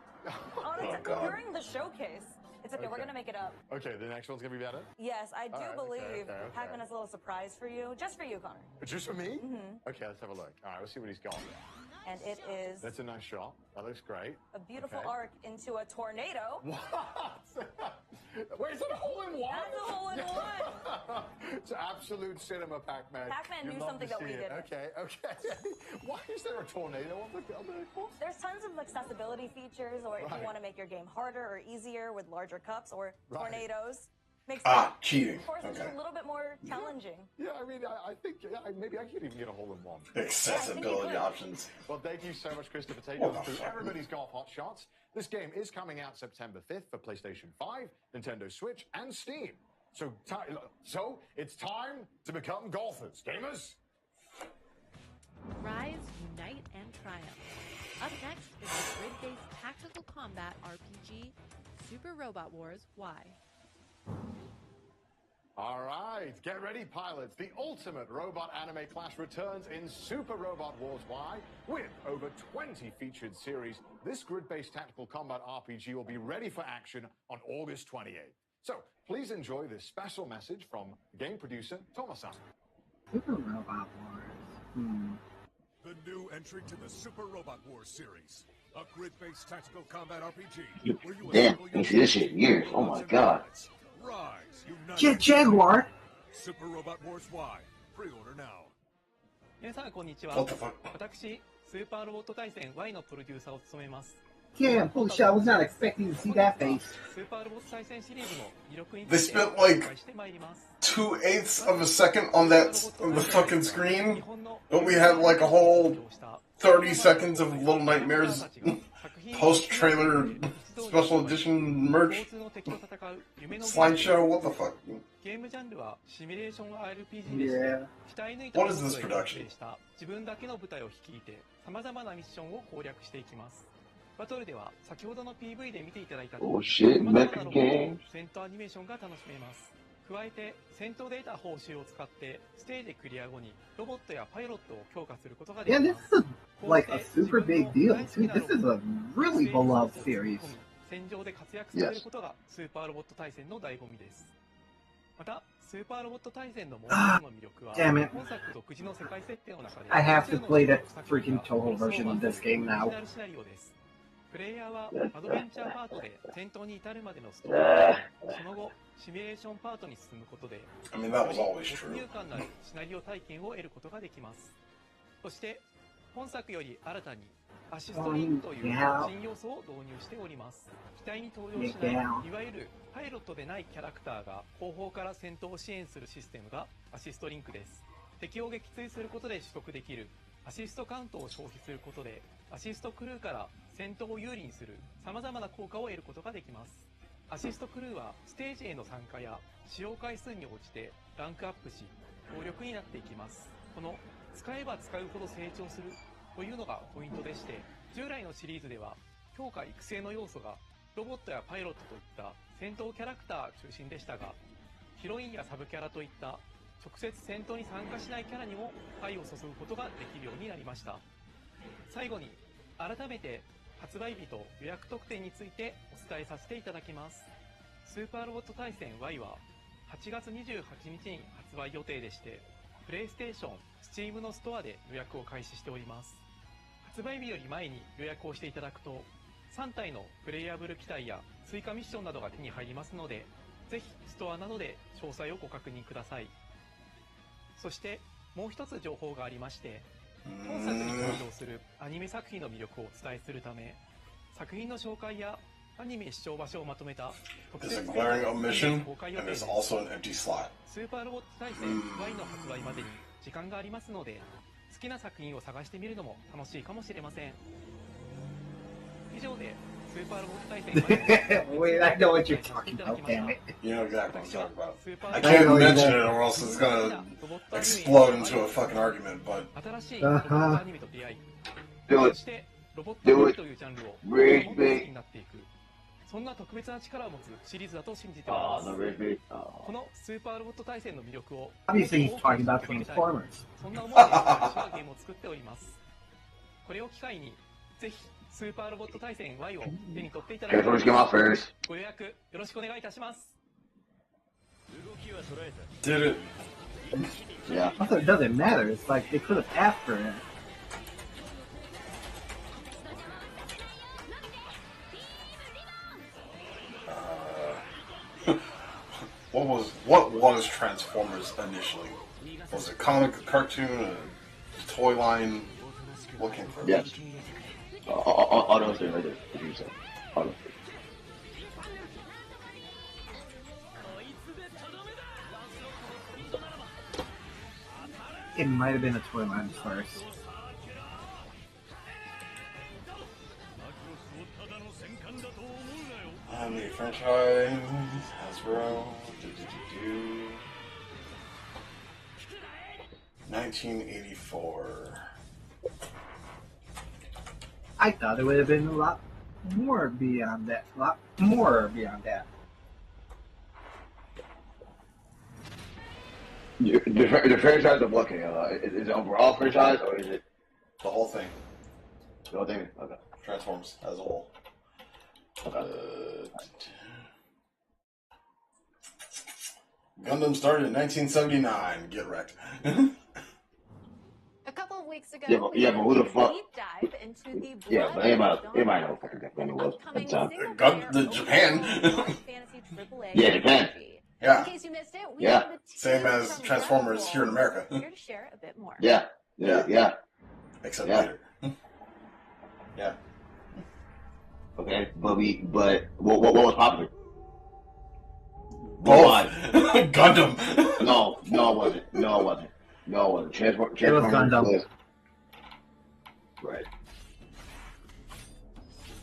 During the showcase. It's okay, we're gonna make it up. Okay, the next one's gonna be better? Yes, I do believe Pac-Man has a little surprise for you. Just for you, Connor. Just for me? Mm-hmm. Okay, let's have a look. Alright, let's see what he's got. And it is... That's a nice shot. That looks great. A beautiful arc into a tornado. What? Wait, is that a hole-in-one? That's a hole-in-one! absolute cinema, Pac-Man. Pac-Man You'd knew love something to that we see it. didn't. Okay. Why is there a tornado on the course? There's tons of accessibility features, or if you want to make your game harder or easier with larger cups or tornadoes. Makes cheating. Of course, it's a little bit more challenging. Yeah, I mean, I think maybe I could even get a hole in one. Accessibility options. Well, thank you so much, Christopher, for taking us through everybody's golf hot shots. This game is coming out September 5th for PlayStation 5, Nintendo Switch, and Steam. So it's time to become golfers, gamers. Rise, unite, and triumph. Up next is the grid-based tactical combat RPG, Super Robot Wars Y. All right, get ready, pilots. The ultimate robot anime clash returns in Super Robot Wars Y. With over 20 featured series, this grid-based tactical combat RPG will be ready for action on August 28th. So, please enjoy this special message from game producer Thomas-san. Super Robot Wars. The new entry to the Super Robot Wars series. A grid-based tactical combat RPG. Damn, ain't seen this shit in years. Oh my god. Rise, unite. Jaguar! Super Robot Wars Y. Pre-order now. 皆さんこんにちは。私、スーパーロボット対戦 Y のプロデューサーを務めます。Damn, holy shit, I was not expecting to see that face. They spent like 2/8 of a second on the fucking screen, but we had like a whole 30 seconds of Little Nightmares post-trailer special edition merch slideshow. What the fuck? Yeah. What is this production? バトルでは先ほどの PV で見ていただいた Oh shit, mecha game. 戦闘アニメーションが楽しめます。加えて戦闘で得た報酬を使ってステージクリア後にロボットやパイロットを強化することができ Yeah, ます。 this is like a super big deal. This is a really beloved series. 戦場で活躍させることがスーパーロボット対戦の醍醐味です。またスーパーロボット対戦のもう一つの魅力は Damn it. 本作独自の世界設定の中で I have to play the freaking Toho version of this game now. シナリオです。プレイヤーはアドベンチャーパートで戦闘に至るまでのストーリー、その後シミュレーションパートに進むことで、没入感のあるシナリオ体験を得ることができます。そして本作より新たにアシストリンクという新要素を導入しております。機体に登場しないいわゆるパイロットでないキャラクターが後方から戦闘を支援するシステムがアシストリンクです。敵を撃墜することで取得できるアシストカウントを消費することで、アシストクルーから戦闘を有利にする様々な効果を得ることができます。アシストクルーはステージへの参加や使用回数に応じてランクアップし、強力になっていきます。この使えば使うほど成長するというのがポイントでして、従来のシリーズでは強化育成の要素がロボットやパイロットといった戦闘キャラクター中心でしたが、ヒロインやサブキャラといった直接戦闘に参加しないキャラにも愛を注ぐことができるようになりました。最後に改めて発売日と予約特典についてお伝えさせていただきます。スーパーロボット対戦 Y は8月28日に発売予定でして、プレイステーション、Steam のストアで予約を開始しております。発売日より前に予約をしていただくと、3体のプレイヤブル機体や追加ミッションなどが手に入りますので、ぜひストアなどで詳細をご確認ください。そしてもう一つ情報がありまして、本作に登場するアニメ作品の魅力をお伝えするため、作品の紹介やアニメ視聴場所をまとめた特設公開予定です。スーパーロボット対戦 Y の発売までに時間がありますので、好きな作品を探してみるのも楽しいかもしれません。以上でスーパーロボット対戦 Wait, I know what you're talking about, damn it. You know exactly what I'm talking about. I can't mention it or else it's gonna explode into a fucking argument, but... 新しいロボットアニメと出会い、 Do そしてロボットアニメというジャンルをもっと好きになっていく、そんな特別な力を持つシリーズだと信じております。このスーパーロボット対戦の魅力を Obviously he's talking about Transformers. そんな思いで私はゲームを作っております。これを機会にぜひスーパーロボット対戦 Y を手に取っていただきます。ご予約よろしくお願いいたします。 Did it? Yeah. Also, it doesn't matter. It's like they could have asked for it. What what was Transformers initially? Was it comic, a cartoon, a toy line? What came first? Yes. All those things right there. What you said. All those things. It might have been a toy line first. The franchise, Hasbro, 1984. I thought it would have been a lot more beyond that. A lot more beyond that. The franchise of what? Is it overall franchise or is it the whole thing? The whole thing. Okay. Transformers as a whole. Okay. Gundam started in 1979. Get wrecked. A couple of weeks ago, But who the fuck? deep dive into the But everybody knows what fucking Gundam was at the time. The Japan. fantasy AAA. Yeah, Japan. Yeah. In case you missed it, we Yeah. have the Same as Transformers here in America. here to share a bit more. Yeah. Except Yeah. later. Yeah. Okay, but what was popular? Both. Gundam. No, it wasn't. No, it wasn't. Transformers It was Gundam. was- Right.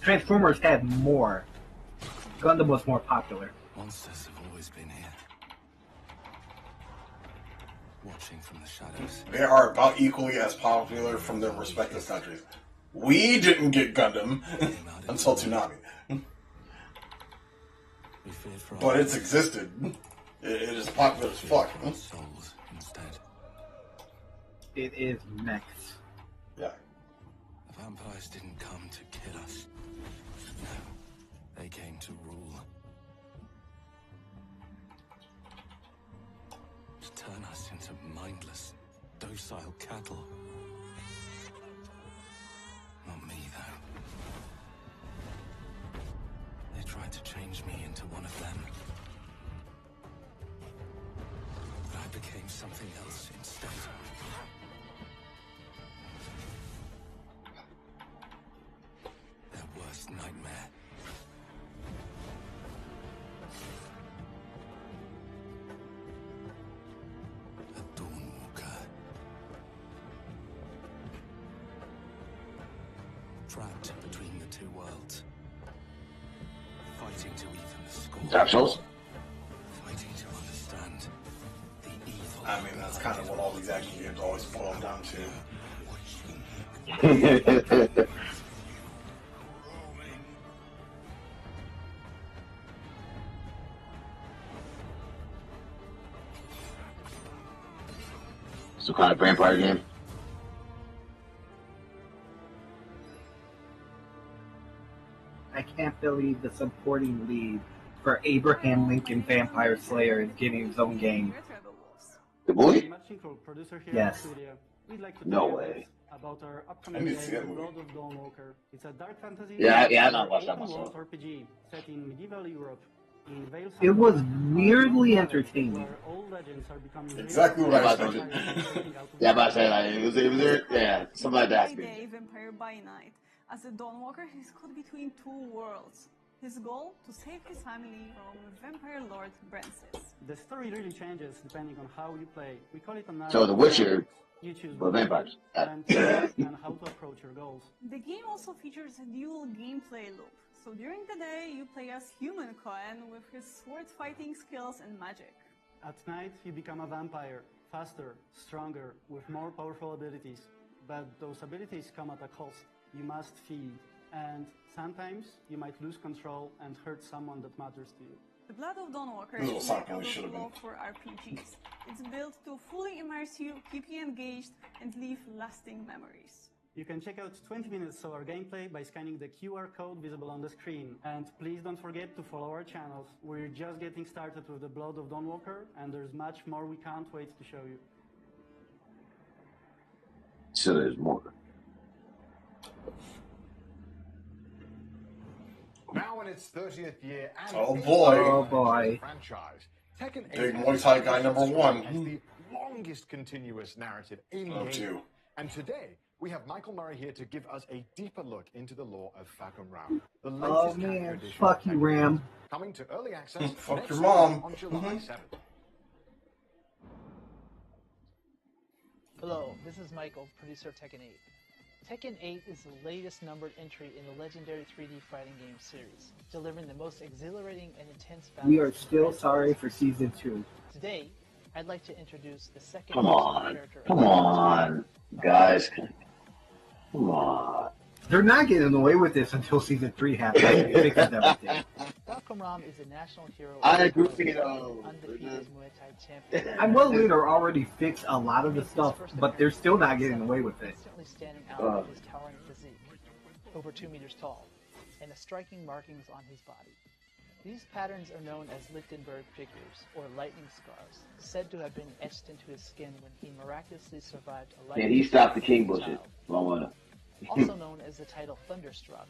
Transformers had more. Gundam was more popular. Monsters have always been here. Watching from the shadows. They are about equally as popular from their respective countries. We didn't get Gundam until Toonami. But it's existed. It is popular as fuck. Souls instead. It is mechs. Yeah. The vampires didn't come to kill us. No, they came to rule. To turn us into mindless, docile cattle. Not me, though. They tried to change me into one of them. But I became something else instead. Their worst nightmare. A Dawnwalker. Trapped between the two worlds. Fighting to even the score. Dark Souls? Fighting to understand the evil. I mean, that's kind of what all these action games always boil down to. Some kind of vampire game. I can't believe the supporting lead for Abraham Lincoln Vampire Slayer is getting his own game. The movie? Yes. No way. About our I upcoming need to see that game, movie. Blood of Dawnwalker. It's a dark fantasy. Yeah, I don't watch that open myself. world RPG set in medieval Europe. In Wales, It was weirdly entertaining. where all legends are becoming real. Exactly what I Yeah, expected. Yeah, but I said like, it was there. Yeah, something like that. Day vampire by night. As a Dawnwalker, he's caught between two worlds. His goal, to save his family from vampire lord Brancis. The story really changes depending on how you play. We call it a So The Witcher, You choose but what vampires. you do and how to approach your goals. The game also features a dual gameplay loop. So during the day, you play as human Cohen with his sword fighting skills and magic. At night, you become a vampire, faster, stronger, with more powerful abilities. But those abilities come at a cost. You must feed, and sometimes you might lose control and hurt someone that matters to you. The Blood of Dawnwalker This is is something made out we of should have been. love for RPGs. It's built to fully immerse you, keep you engaged, and leave lasting memories. You can check out 20 minutes of our gameplay by scanning the QR code visible on the screen. And please don't forget to follow our channels. We're just getting started with the Blood of Dawnwalker, and there's much more we can't wait to show you. So there's more. Now in its 30th year Oh, and boy. Oh, boy. franchise, Tekken 8 Big Muay Thai guy number one. As the longest continuous narrative in Oh, game. two. And today, we have Michael Murray here to give us a deeper look into the lore of Fakam Ram, the Oh latest character man, edition fuck of you, Tekken, Ram. coming to early access Fuck next your week mom. on July 7th. Hello, this is Michael, producer of Tekken 8. Tekken 8 is the latest numbered entry in the legendary 3D fighting game series, delivering the most exhilarating and intense battles. We are still sorry for Season 2. Today, I'd like to introduce the second Come on. character. Come on, guys. Come on. They're not getting away with this until Season 3 happens. It fixes everything. Falcon Ram is a national hero. I agree, though. Undefeated Muay Thai champion. I'm well aware already fixed a lot of the stuff, but they're still not getting away with it. Constantly standing out with his towering physique, over 2 meters tall, and the striking markings on his body. These patterns are known as Lichtenberg figures, or lightning scars, said to have been etched into his skin when he miraculously survived a lightning. And he stopped the king bullshit. Also known as the title Thunderstruck,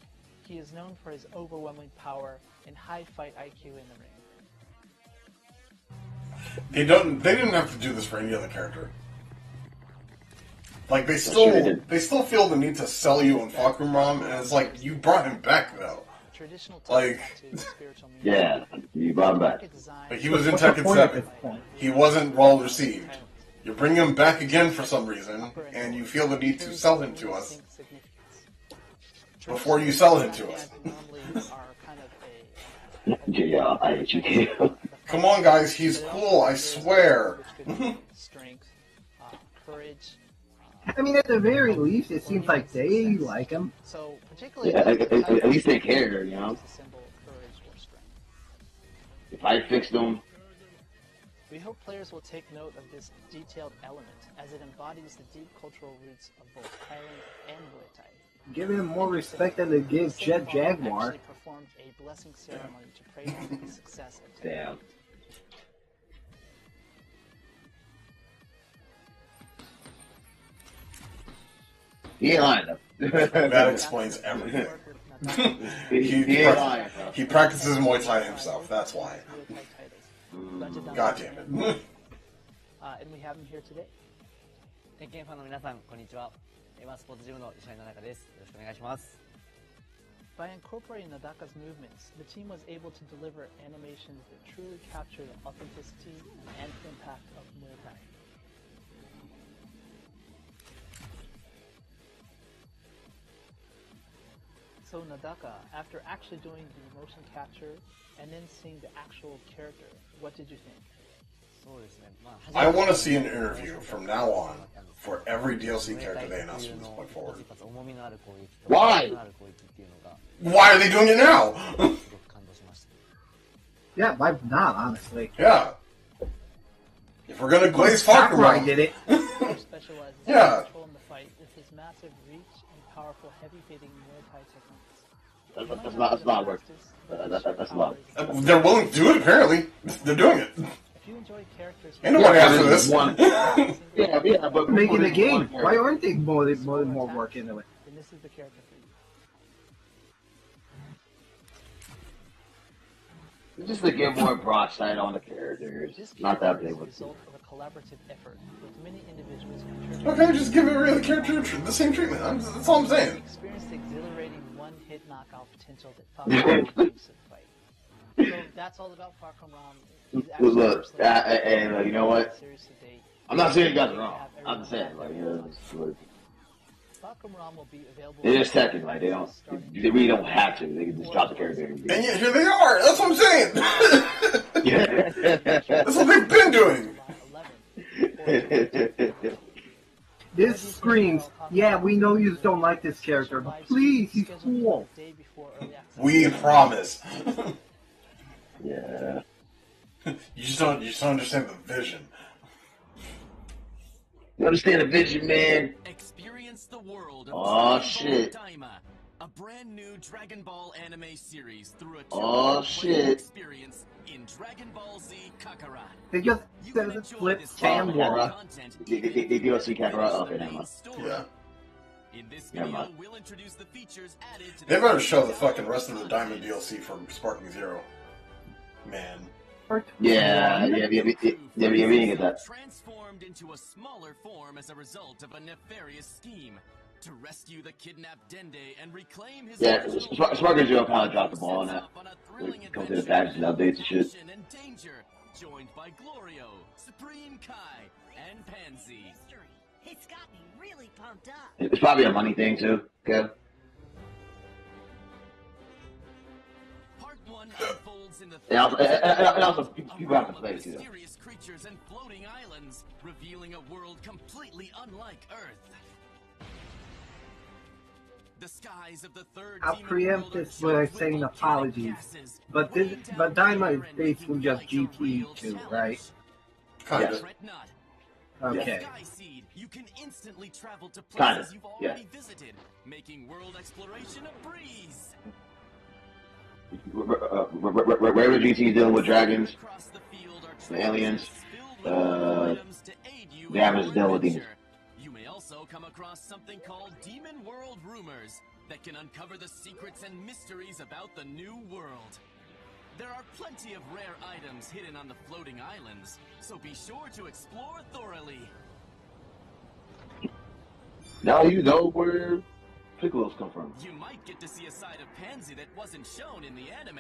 he is known for his overwhelming power and high fight IQ in the ring. They didn't have to do this for any other character. Like they still feel the need to sell you on Fakam Ram, and it's like you brought him back though. Like yeah, you brought him back. Like he was in Tekken 7. He wasn't well received. You bring him back again for some reason, and you feel the need to sell him to us before you sell him to us. Yeah, I hate you. Come on, guys, he's cool. I swear. Strength, courage. I mean, at the very least, it seems like they like him. So, particularly, Yeah, at least they care, you know. If I fixed them. We hope players will take note of this detailed element, as it embodies the deep cultural roots of both Thailand and Muay Thai. Give him more respect than they give Jet Jaguar. Actually performed a blessing ceremony to pray for the success of Tekken. Damn. He ain't lying though. That explains everything. He practices Muay Thai himself. That's why. God damn it. And we have him here today. 鉄拳ファンの皆さん、こんにちは。ワンスポーツジムの石谷中です。よろしくお願いします。By incorporating Nadaka's movements, the team was able to deliver animations that truly capture the authenticity and impact of Muay Thai. So Nadaka, after actually doing the motion capture and then seeing the actual character, what did you think? I want to see an interview from now on for every DLC character they announce from this point forward. Why? Why are they doing it now? Yeah, why not, honestly? Yeah. If we're gonna glaze Fakam Ram, did it. Specializes Yeah. in controlling the fight with his massive reach and powerful heavy-hitting Muay Thai techniques. That's not work. That's not. They're willing to do it, apparently. They're doing it. If you enjoy characters, Ain't nobody asked for this. Yeah, but Making the game. Why aren't they more work into it? then this is the character for you. Just to get more broadside on the characters. This Not that character big is the with result of a collaborative effort with many individuals contributing. Okay, just give every other character the same treatment. That's all I'm saying. Experience the exhilarating one-hit knockout potential that Fakam Ram brings to the fight. So that's all about Fakam Ram. He's actually Look, personally look, you know what? series to date. I'm not saying you guys are wrong. I'm just saying, like, Fakam Ram will be available. it is Tekken, like, they really don't have to. They can just drop the character and And yet here they are. That's what I'm saying. That's what they've been doing. This screams, yeah, we know you don't like this character, but please, he's cool. We promise. Yeah. You just don't understand the vision. You understand the vision, man? Experience the world of Oh, Dragon shit. Ball Daima, a brand new Dragon Ball anime series through a Oh, shit. experience in Dragon Ball Z Kakarot. They just flip Sam Wall. They give us some Kakarot. Okay, never mind. Yeah. In this Never video, mind. we'll introduce the features added to They the better show the fucking rest of the Diamond DLC for Sparking Zero. Man. Yeah, we didn't get that. Transformed into a smaller form as a result of a nefarious scheme to rescue the kidnapped Dende and reclaim his Sparkers Zero kind of dropped the ball on that. Come to the patches and updates and shit. and danger, joined by Glorio, Supreme Kai, and Pansy. It's got me really pumped up. It's probably a money thing too, Kev. Part 1 unfolds in the And also people have to play it too. mysterious creatures and floating islands, revealing a world completely unlike Earth. The skies of the third I'll preempt this by saying apologies, but Daima is basically just GT2, right? Kind of. Okay. Sky Seed, you can instantly travel to Kinda, places you've already visited, making world exploration a breeze. Regular GT dealing with dragons, aliens, Davin's dealing with demons. You may also come across something called Demon World Rumors that can uncover the secrets and mysteries about the new world. There are plenty of rare items hidden on the floating islands, so be sure to explore thoroughly. Now you know where Piccolo's come from. You might get to see a side of Pansy that wasn't shown in the anime.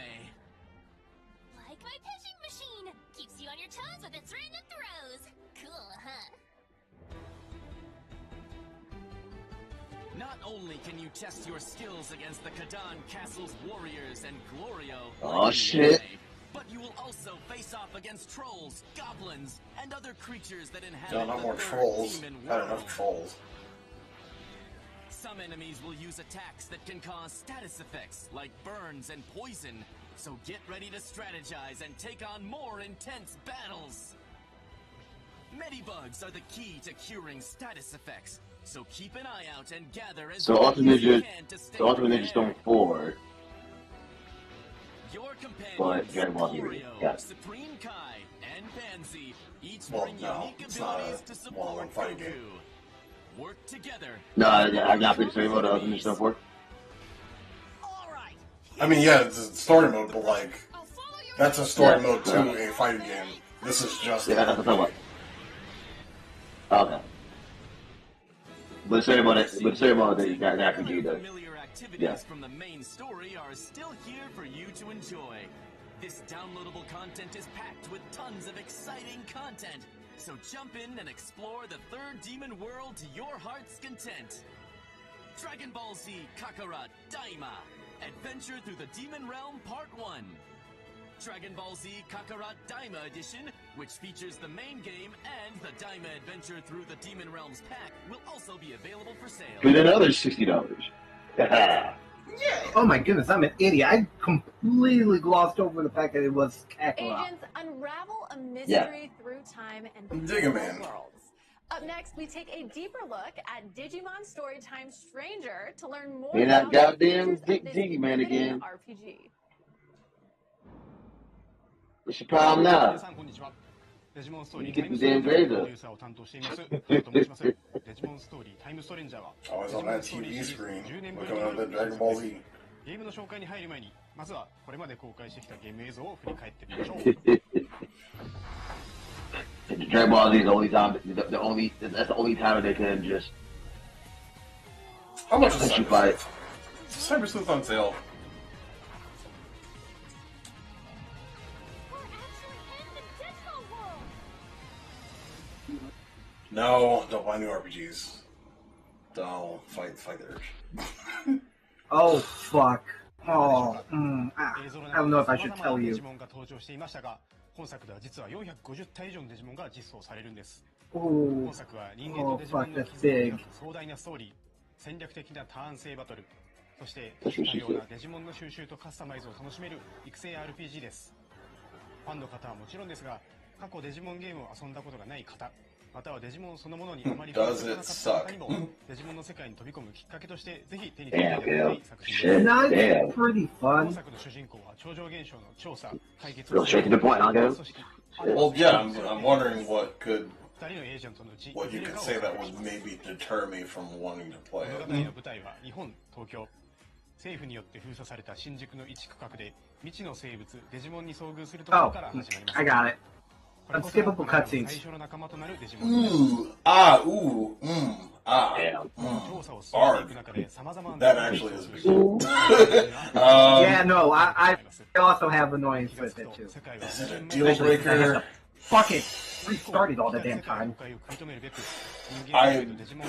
Like my pitching machine. Keeps you on your toes with its random throws. Cool, huh? Not only can you test your skills against the Kadan Castle's warriors and Glorio, Oh shit. but you will also face off against trolls, goblins, and other creatures that inhabit No, no the more third trolls. demon Not world. enough trolls. Some enemies will use attacks that can cause status effects like burns and poison, so get ready to strategize and take on more intense battles. Medibugs are the key to curing status effects, so keep an eye out and gather as So Ultimate many as you Ninja, can to stay so Ultimate Ninja prepared. Storm 4, Your but companions, Dragon Ball Z. Glorio, Yeah. Supreme Kai, and Pansy each Well, bring no, unique it's not abilities a to support one-on-one fighting Goku. game. Work together. No, I've not been saying about the Ultimate Ninja Storm 4. I mean, yeah, it's a story mode, but like, that's a story mode to a fighting game. This is just. Yeah, that's what I'm talking about. Okay. But say about it, that you got an RPG though. Familiar activities Yeah. from the main story are still here for you to enjoy. This downloadable content is packed with tons of exciting content, so jump in and explore the third demon world to your heart's content. Dragon Ball Z Kakarot Daima, Adventure Through the Demon Realm Part 1. Dragon Ball Z Kakarot Daima Edition, which features the main game and the Daima Adventure Through the Demon Realms pack, will also be available for sale. For another $60. Oh my goodness, I'm an idiot. I completely glossed over the fact that it was Kakarot. Agents unravel a mystery through time and Dig 'em in. worlds. Up next, we take a deeper look at Digimon Storytime Stranger to learn more Ain't that about the goddamn features of Dick this Diggy Man riveting again. RPG. What's your problem now? 皆さんこんにちは。デジモンストーリー You タイ get ム the ストレ damn ンジャー grades のプロ up. デューサーを担当しています。原と申します。デジモンストーリータイムストレンジャーは Always デジ on モン that ストーリー TV シリー screen, ズ10年ぶり looking の at the リリー Dragon ス Ball です Z. ゲームの紹介に入る前に、まずはこれまで公開してきたゲーム映像を振り返ってみましょう。 Dragon Ball Z is the only time, that's the only time they can just How much is let you Cyber fight. Sleuth? Cyber Sleuth on sale. No, don't buy new RPGs. Don't fight the urge. Oh, fuck. Oh, I 映像の I 中 don't に know if 様 I 々 should な tell デ you. ジモンが登場していましたが、本作では実は450体以上のデジモンが実装されるんです。 Ooh. 本作は人間と Oh, デジモ fuck, ンの that's 絆を big. 描く壮大なストーリー、戦略的なターン制バトル、そして多種多様なデジモンの収集とカスタマイズを楽しめる育成 RPG です。ファンの方はもちろんですが、過去デジモンゲームを遊んだことがない方、またはデジモンそのものにあまり触れてこなかった方にも、デジモンの世界に飛び込むきっかけとして、ぜひ手に取っていただきたい作品です。 Nice, pretty 本 fun. 作の主人公は超常現象の調査、解決 Real straight to the point, huh, Gavin? Well, yeah, I'm wondering what 二人のエージェントのうち what you could say that would maybe deter me from wanting to play 物語 it. の舞台は日本、東京。政府によって封鎖された新宿の一区画で未知の生物デジモンに遭遇するところから始まります。I got it. Unskippable cutscenes. 最初の仲間となるデジモン。Ooh, ah, ooh, ah. Bard. That actually is a big deal. Yeah, no, I also have annoyance with it too. Is it a deal breaker? Fuck it. Restarted all the damn time. I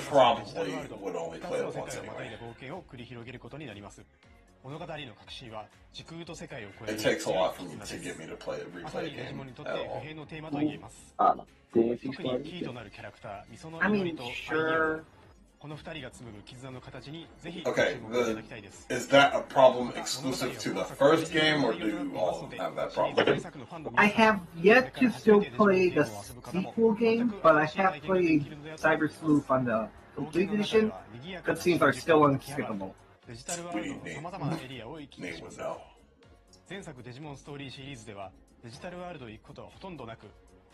probably would only play it once anyway. It takes a lot for me to get me to replay a game at all. I mean, sure. Okay, is that a problem exclusive to the first game, or do you all have that problem? I have yet to still play the sequel game, but I have played Cyber Sleuth on the complete edition. Cutscenes are still unskippable. 前作デジモンストーリーシリーズではデジタルワールドへ行くことはほとんどなく、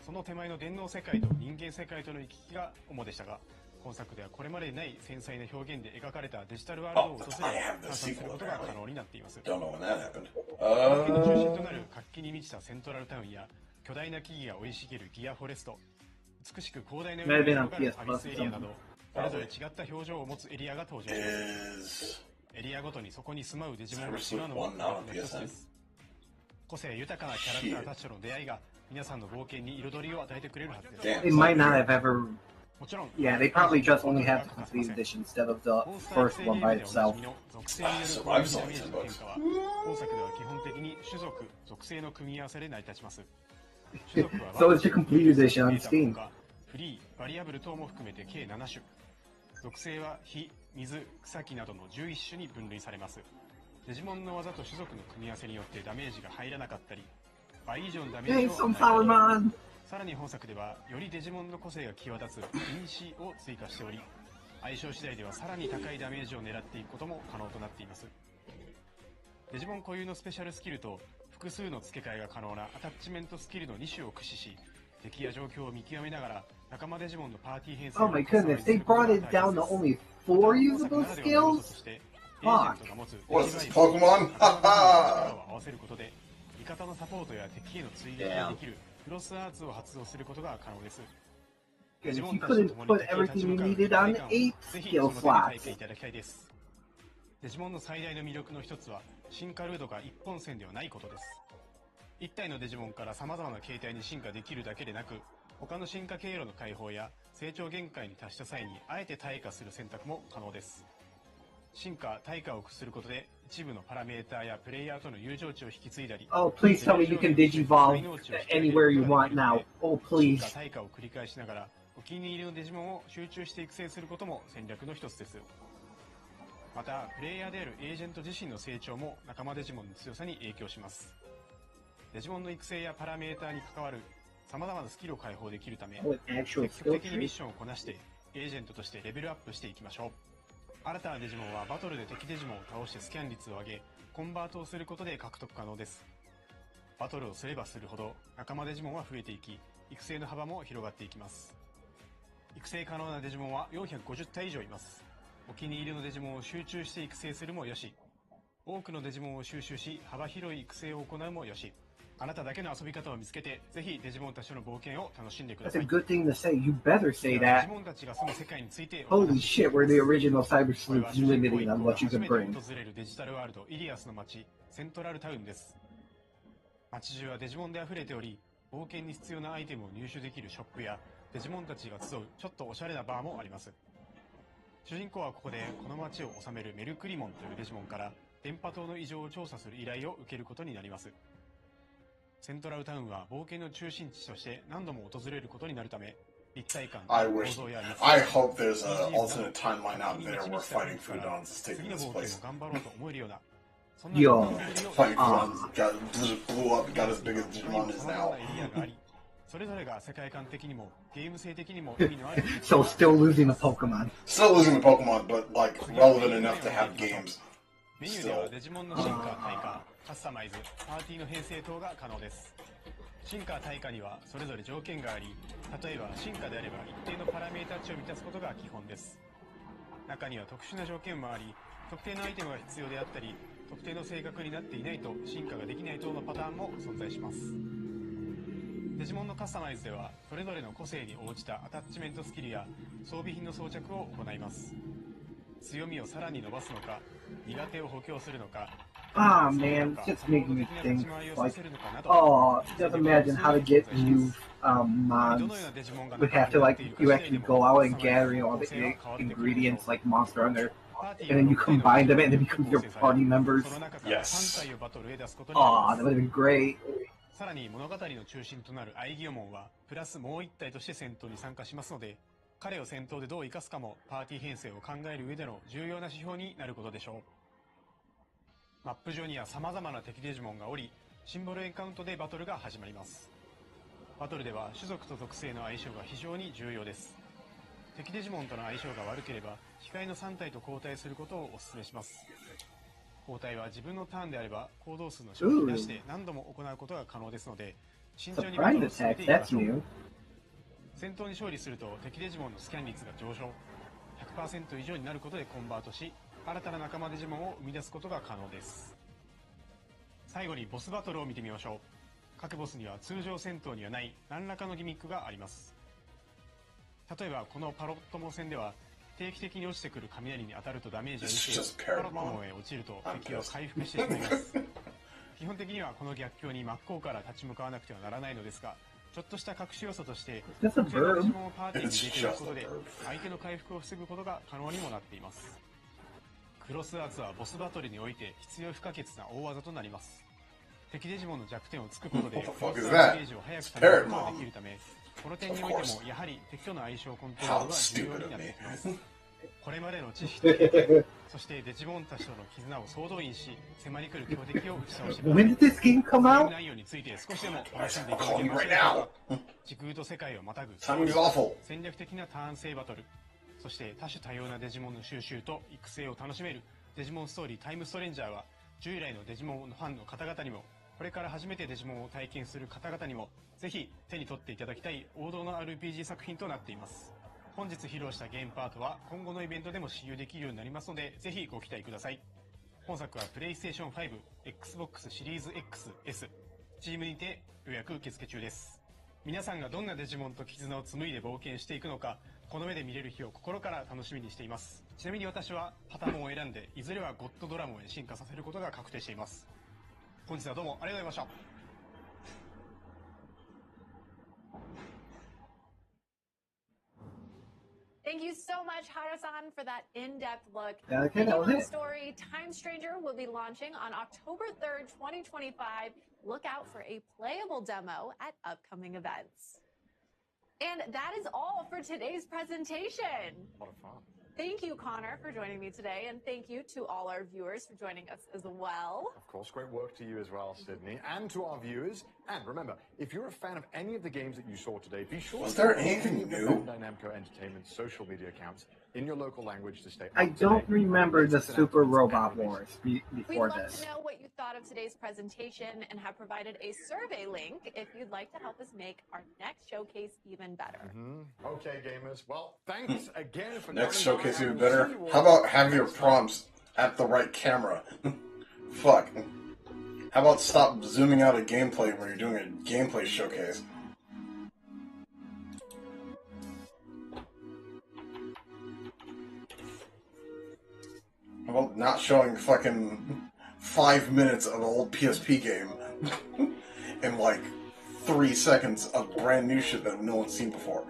その手前の電脳世界と人間世界との行き来が主でしたが、本作ではこれまでにない繊細な表現で描かれたデジタルワールドを訪れ観察することが可能になっています。冒険の中心となる活気に満ちたセントラルタウンや巨大な木々が生い茂るギアフォレスト、美しく広大な海が広がるアビスエリアなど、それぞれ違った表情を持つエリアが登場します。エリアごとにそこに住まうデジモンが違うのも一つです。個性豊かなキャラクターたちとの出会いが皆さんの冒険に彩りを与えてくれるはずです。They might not have ever. Yeah, they probably just only have the complete edition instead of the first one by itself. 本作では基本的に種族、属性の組み合わせで成り立ちます。So it's the complete edition on Steam. フリー、バリアブル等も含めて計7種。属性は火、水、草木などの11種に分類されます。デジモンの技と種族の組み合わせによってダメージが入らなかったり、倍以上のダメージを与えたり、さらに本作ではよりデジモンの個性が際立つ因子を追加しており、相性次第ではさらに高いダメージを狙っていくことも可能となっています。デジモン固有のスペシャルスキルと複数の付け替えが可能なアタッチメントスキルの2種を駆使し、敵や状況を見極めながら仲間デジモンのパーティー編成 Oh my goodness, they brought it down to only 4 usable skills? Fuck. What's this, Pokemon? 合わせることで味方のサポートや敵への追撃ができるクロスアーツを発動することが可能です。 You couldn't put everything you needed on 8 skill slots. デジモンの最大の魅力の一つは進化ルートが一本線ではないことです。一体のデジモンから様々な形態に進化できるだけでなく、他の進化経路の解放や成長限界に達した際にあえて退化する選択も可能です。進化・退化を駆使することで一部のパラメーターやプレイヤーとの友情値を引き継いだり、 Oh, please tell me you can digivolve anywhere you want now. Oh, please. 進化・退化を繰り返しながらお気に入りのデジモンを集中して育成することも戦略の一つです。また、プレイヤーであるエージェント自身の成長も仲間デジモンの強さに影響します。デジモンの育成やパラメーターに関わる様々なスキルを解放できるため、積極的にミッションをこなしてエージェントとしてレベルアップしていきましょう。新たなデジモンはバトルで敵デジモンを倒してスキャン率を上げ、コンバートをすることで獲得可能です。バトルをすればするほど仲間デジモンは増えていき、育成の幅も広がっていきます。育成可能なデジモンは450体以上います。お気に入りのデジモンを集中して育成するもよし、多くのデジモンを収集し幅広い育成を行うもよし、あなただけの遊び方を見つけて、ぜひデジモンたちの冒険を楽しんでください。 That's a good thing to say. You better say that. デジモンたちが住む世界について、 Holy shit, we're the original Cyber Sleuths limiting on what you can bring. 訪れるデジタルワールドイリアスの街、セントラルタウンです。街中はデジモンで溢れており、冒険に必要なアイテムを入手できるショップやデジモンたちが集うちょっとおしゃれなバーもあります。主人公はここでこの街を治めるメルクリモンというデジモンから電波塔の異常を調査する依頼を受けることになります。セントラルタウンは冒険の中心地として何度も訪れることになるため、立体感、I hope there's an alternate timeline out there where Fighting Foodons is taking this place. Yo, Fighting Foodons blew up, got as big as Digimon is now. それぞれが世界観的にもゲーム性的にも意味のある So still losing the Pokemon. Still losing the Pokemon, but like relevant enough to have games. メニューではデジモンの進化・退化、カスタマイズ、パーティーの編成等が可能です。進化・退化にはそれぞれ条件があり、例えば進化であれば一定のパラメータ値を満たすことが基本です。中には特殊な条件もあり、特定のアイテムが必要であったり、特定の性格になっていないと進化ができない等のパターンも存在します。デジモンのカスタマイズでは、それぞれの個性に応じたアタッチメントスキルや装備品の装着を行います。強みをさらに伸ばすのか、苦手を補強するのか、Ah, man, it's just making me think, like, oh, just imagine how to get new mods. Would have to, like, you actually go out and gather, you know, all the ingredients like Monster Hunter, and then you combine them and it becomes your party members. Yes. Oh, that would have been great. さらに物語の中心となるアイギオモンは、プラスもう一体として戦闘に参加しますので、彼を戦闘でどう生かすかもパーティー編成を考える上での重要な指標になることでしょう。マップ上には様々な敵デジモンがおり、シンボルエンカウントでバトルが始まります。バトルでは種族と属性の相性が非常に重要です。敵デジモンとの相性が悪ければ、控えの3体と交代することをお勧めします。交代は自分のターンであれば、行動数の消費なしで何度も行うことが可能ですので、慎重にバトルを進めていきましょう。戦闘に勝利すると敵デジモンのスキャン率が上昇、100% 以上になることでコンバートし、新たな仲間デジモンを生み出すことが可能です。最後にボスバトルを見てみましょう。各ボスには通常戦闘にはない何らかのギミックがあります。例えばこのパロットモ戦では、定期的に落ちてくる雷に当たるとダメージを受け、パロットモへ落ちると敵を回復してしまいます。基本的にはこの逆境に真っ向から立ち向かわなくてはならないのですが、ちょっとした隠し要素として、特定のデジモンをパーティーに入れていくことで、相手の回復を防ぐことが可能にもなっています。クロスアーツはボスバトルにおいて必要不可欠な大技となります。敵デジモンの弱点を突くことで、クロスアーツゲージを早く貯めることができるため、この点においてもやはり敵との相性コントロールが重要になってきます。これまでの知識と経験、そしてデジモンたちとの絆を総動員し、迫り来る強敵を打ち倒してください。When did this game come out? 内容について少しでも楽しんでいただけますでしょうか。時空と世界をまたぐ戦略的なターン制バトル、そして多種多様なデジモンの収集と育成を楽しめるデジモンストーリータイムストレンジャーは、従来のデジモンのファンの方々にも、これから初めてデジモンを体験する方々にも、ぜひ手に取っていただきたい王道の RPG 作品となっています。本日披露したゲームパートは今後のイベントでも使用できるようになりますので、ぜひご期待ください。本作はプレイステーション5、Xbox シリーズ XS、チームにて予約受付中です。皆さんがどんなデジモンと絆を紡いで冒険していくのか、この目で見れる日を心から楽しみにしています。ちなみに私はパタモンを選んで、いずれはゴッドドラモンへ進化させることが確定しています。本日はどうもありがとうございました。Thank you so much, Hara-san, for that in-depth look. Okay, that was it. Story Time Stranger will be launching on October 3rd, 2025. Look out for a playable demo at upcoming events. And that is all for today's presentation. A lot of fun. Thank you, Connor, for joining me today, and thank you to all our viewers for joining us as well. Of course, great work to you as well, Sydney, and to our viewers. And remember, if you're a fan of any of the games that you saw today, be sure Was to there follow anything any of the new? Bandai Namco Entertainment social media accounts in your local language to stay up I to don't date. remember the Super Robot Wars We'd before love this. to know what you thought of today's presentation and have provided a survey link if you'd like to help us make our next showcase even better. Okay, gamers. Well, thanks again for Next coming showcase by. even better. How about have your prompts at the right camera? Fuck. How about stop zooming out of gameplay when you're doing a gameplay showcase? How about not showing fucking 5 minutes of an old PSP game and like 3 seconds of brand new shit that no one's seen before?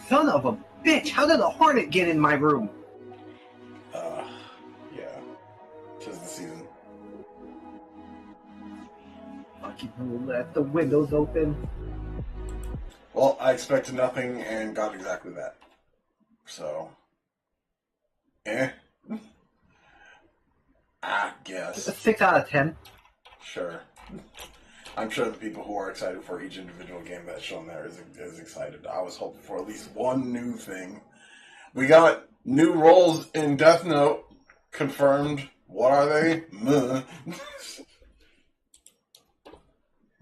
Son of a bitch! How did a hornet get in my room? Yeah. 'Tis the season. Fucking left the windows open. Well, I expected nothing and got exactly that. So, I guess. A 6 out of 10. Sure. I'm sure the people who are excited for each individual game that's shown there is excited. I was hoping for at least one new thing. We got new roles in Death Note confirmed. What are they? Meh.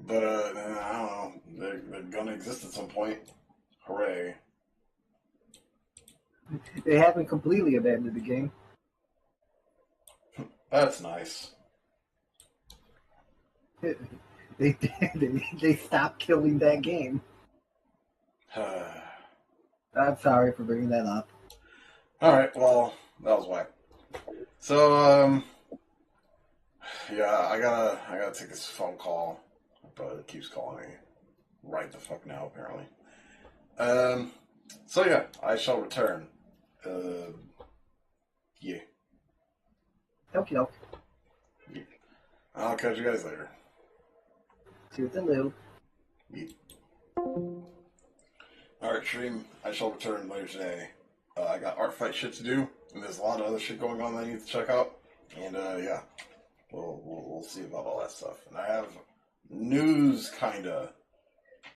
But, I don't know. They're gonna exist at some point. Hooray. They haven't completely abandoned the game. That's nice. They stopped killing that game. I'm sorry for bringing that up. Alright, well, that was whack. So, yeah, I gotta take this phone call, but it keeps calling me right the fuck now, apparently. So yeah, I shall return. Yeah. Okie doke. Yeah. I'll catch you guys later. Toodaloo. Yeah. Alright, stream, I shall return later today. I got art fight shit to do, and there's a lot of other shit going on that I need to check out. And yeah, we'll see about all that stuff. And I have news, kinda.